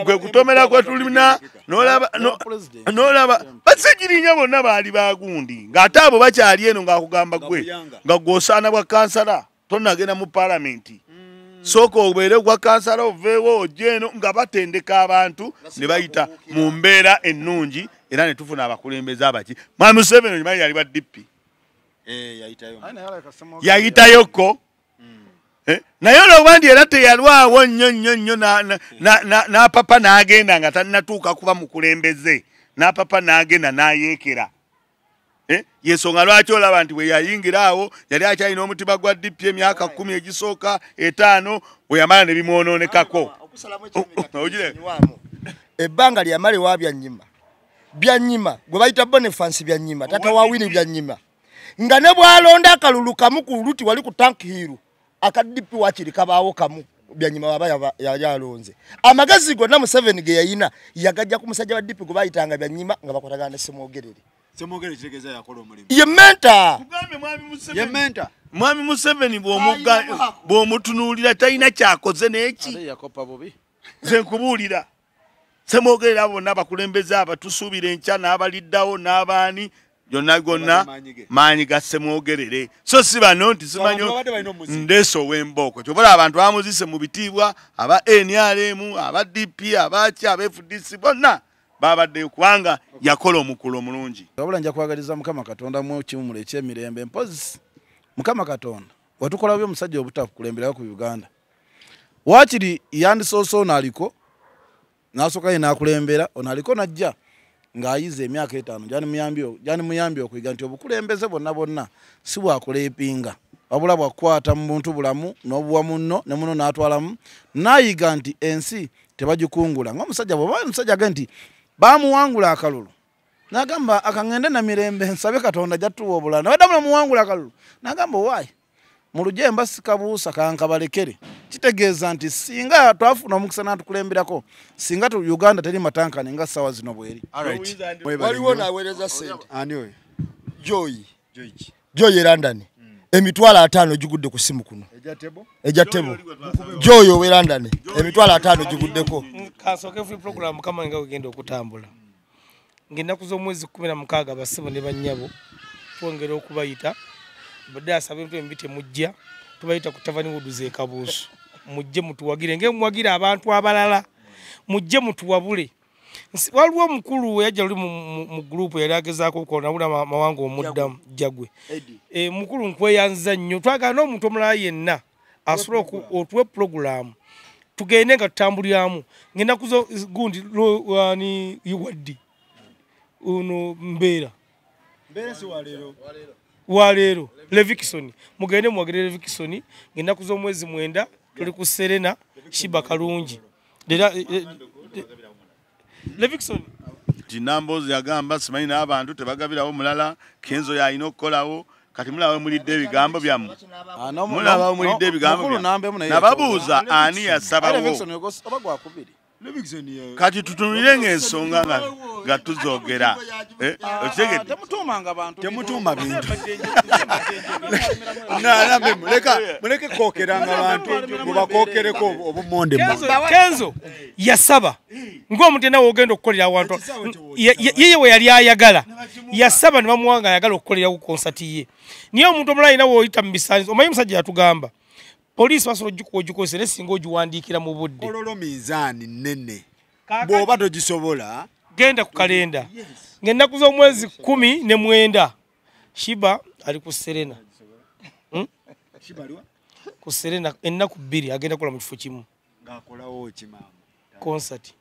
gwe kutomera kwe tulina n'olaba basegirinya bonna baali bagundi ng'ate abo bakyali eno ng'akugamba gwe nga gw'osaana bwa kansala tonnagenda mu paalamenti sooka obeere gwa kansala oveewo ojje eno nga batendeka abantu ne bayita mu mbeera ennungi era ne tufuna abakulembeze abaki Mwami Museveni omanyi yali wa DP yayitayokko naye olwoba ndi era teyalwawo nnyo n'apapa n'agenda nga tannatuuka kuba mukulembeze n'apapa n'agenda n'ayeekera yensonga lwaki olaba nti bwe yayingira awo yali akyalina omutima gwa DP emyaka 10 egisooka 5 we yamala ne bimwonoonekako ebbanga lyamale wa Byanyima gwe bayita Boniface Byanyima tata wa Wini Byanyima nga ne bwalonda akalulu kamu ku luti wali ku tank hiru akadipi wakiri kabaawo kamu Byanyima waba yalonze amagazi gonna mu 7 ge yayina yagajja ku musajja wa DP gwe bayitanga Byanyima nga bakwatagana Semwogere kitegeza yakola omulimu ye mentor Mwami Museveni bw'omutunuulira talina kyakoze n'eki nze nkubuulira Semwogere abo n'abakulembeze abatusuubira enkya n'abaliddawo n'abaani gonna maanyi ga Semwogerere so si bano nti simanyo ndeeso ow'embooko kyobola abantu bamuzise mu bitiibwa aba NRM aba DP abaki aba FDC bonna babaddeyo kubanga yakola omukulu omulungi wabula nja kwagaliza Mukama Katonda mu kimumule ekyemirembe mpozi Mukama Katonda watukola byo musajja obutakulembera ku Uganda wakiri yandisoso onaliko nasoka ina akulembera onaliko najja ng'ayize emyaka 5 jani muyambi okuyiga nti obukulembeze bonna si bwakuleepinga wabula bwakwata mu buntu bulamu n'obuwa munno ne muno n'atwalamu nayiga nti ensi tebagikungula ng'omusajja musajja nti bamuwangula akalulu nagamba akangende na mirembe nsabe Katonda jattuwa obulana wadamula muwangula akalulu nagamba wayi mu lujemba sikabuusa kankabalekere kitegeeza nti singa twafuna omukisa n'atukulemberako singa tu Uganda teri matankane nga sawa zino bweri waliwo naweereza sente ani oyo Joy London emitwalo 5 gigudde ku simu kuno ejatebo Joy owe London emitwalo 5 giguddeko kasoke free program kama nga ogenda okutambula ngenda z'omwezi 16 basibo ne bannyabo twongera okubayita badde asabe mtu embite mujja tubayita ku Tavani Wuduze Kabuusu mujje mutuwagire muwagira abantu abalala mujje mutuwabule waliwo mukulu yajja luli mu group yali agezaako okona bula mawango omuddamu jagwe mukulu nkweyanza nnyo twagala n'omuntu omulala yenna asobola otuwe program tugende nga tutambulyamu ngenda kuzo gundi ni yuwaddi uno mbeera si walero Levikson mugende mwagire Levikson ngenda kuzo mwezi 9 tuli ku Serena Shiba Kalungi Levikson Jinambozi yagamba simanyi n'abantu tebagabirawo mulala Kenzo yalina okukolawo kati mulawe mulidde ebigambo byammwe mulawe mulidde ebigambo byammwe nababuuza ani yasabawo kati tutunulire ng'ensonga nga tuzoogera temutuuma bintu muleke kookeranga abantu mubakookereko obumonde Kenzo yasaba ng'omuntu yenna w'ogenda okukolera awantu yeye we yali ayagala yasaba ne bamuwanga ayagala okukolera ku konsati ye niye omuntu omulala yenna w'oyita mu bisaanyizo omanyi musajja yatugamba poliisi basobola ogikozesa ne singa ogiwandiikira mu budde ololo minzaani nnene bw'oba togisobola genda ku kalenda ng'ennaku z'omwezi 19 Shiba ali ku Serena ku Serena ennaku 2 agenda kukola mu kifo kimu ng'akolawo kimama concert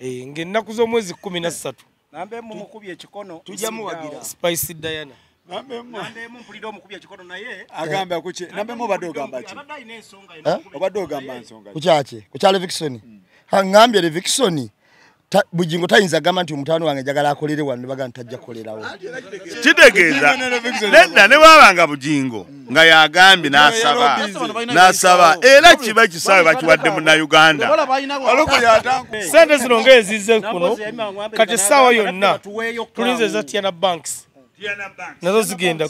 ng'ennaku z'omwezi 13 nambe mu mukubye ekikono tujamu wagira Spice Diana nambe mu mpulira omukubye ekikono naye agamba kuki nambe mu badde ogamba ki obadde ogamba nsonga kukyala Levikson ngambye Levikson bujingo tayinza gamba nti omutano wange njagala akolere wano baga ntajja kolerawo kitegeeza nedda ne bwabanga bujingo nga yagambye n'asaba era kiba kisaawe bakiwadde Munnayuganda sente zino ng'ezizze kuno kati essaawa yonna tulinze za Tiana Banks nazo zigenda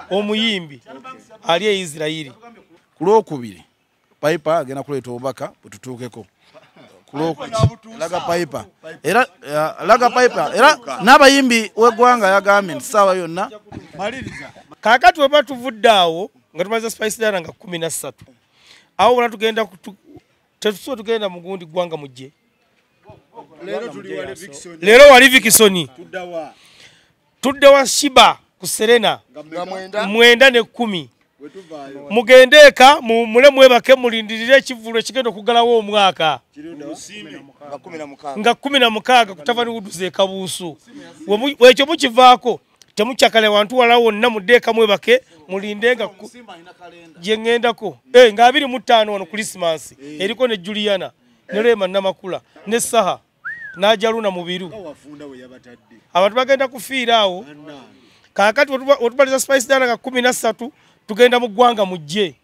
omuyimbi ali e Israeli kulokubiri Piper agenda kuleeta obubaka bututuukeko laga Piper era n'abayimbi w'eggwanga yagambye nti ssaawa yonna kaakati weba tuvudde awo nga tumaze Spice Dana nga 13 awo wona tugenda tetusobola tugenda mugundi ggwanga mujje leero wali Vikisoni tuddewa Shiba ku Serena 9:10 mugende eka mule mwebake mulindirire ekivulo ekigenda okugalawo omwaka nga 16 kutavani wuduze e Kabuusu wekyo mukivaako temukyakale wantu wala wonna muddeeka mwebake mulindenga gye ŋŋendako nga 25 wano Christmas eriko ne Juliana ne Rema Namakula ne Saha n'ajaluna mubiru abantu bagenda kufiira awo kaakati otubaliza Spice Dana nga 13 tugenda mu ggwanga mujje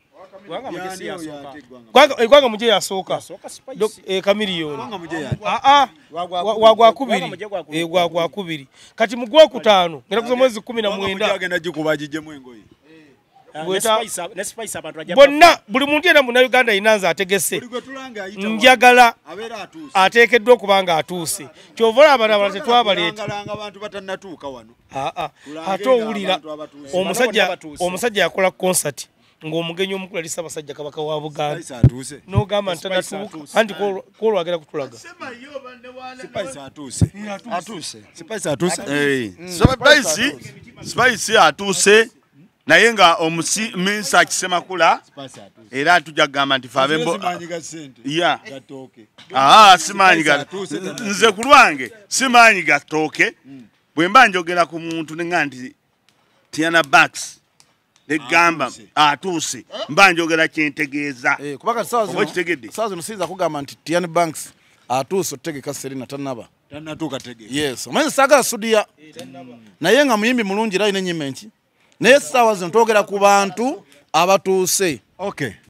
ggwanga mujje yasooka Kamiliyoni wagwakubiri kati mu Gwokutaano ngenda kuza mwezi 19 bonna buli muntu yena muna Uganda inanza ategese njagala ateekeddwa okuba nga atuuse kyovola abantu abalala tetwabaleeta ate owulira omusajja yakola concert ng'omugenyi omukulu ali Ssaabasajja Kabaka wa Buganda n'ogamba ntanatuuka anti kwolwo agenda kutulaga Spice atuuse naye nga omuminisa akisemakula era tujja kugamba nti simaanyi nze ku lwange simaanyi gatooke bwe mba njogera ku muntu nenga nti Tiana Banks negamba atuuse mba njogera kyentegeeza kubanga saawa zino siyinza kugamba nti Tiana Banks atuuse otegeka Serena tannaba yes omanyi saagala studio naye nga muyimbi mulungi era alina ennyimba enki naye essaawa zino twogera ku bantu abatuuse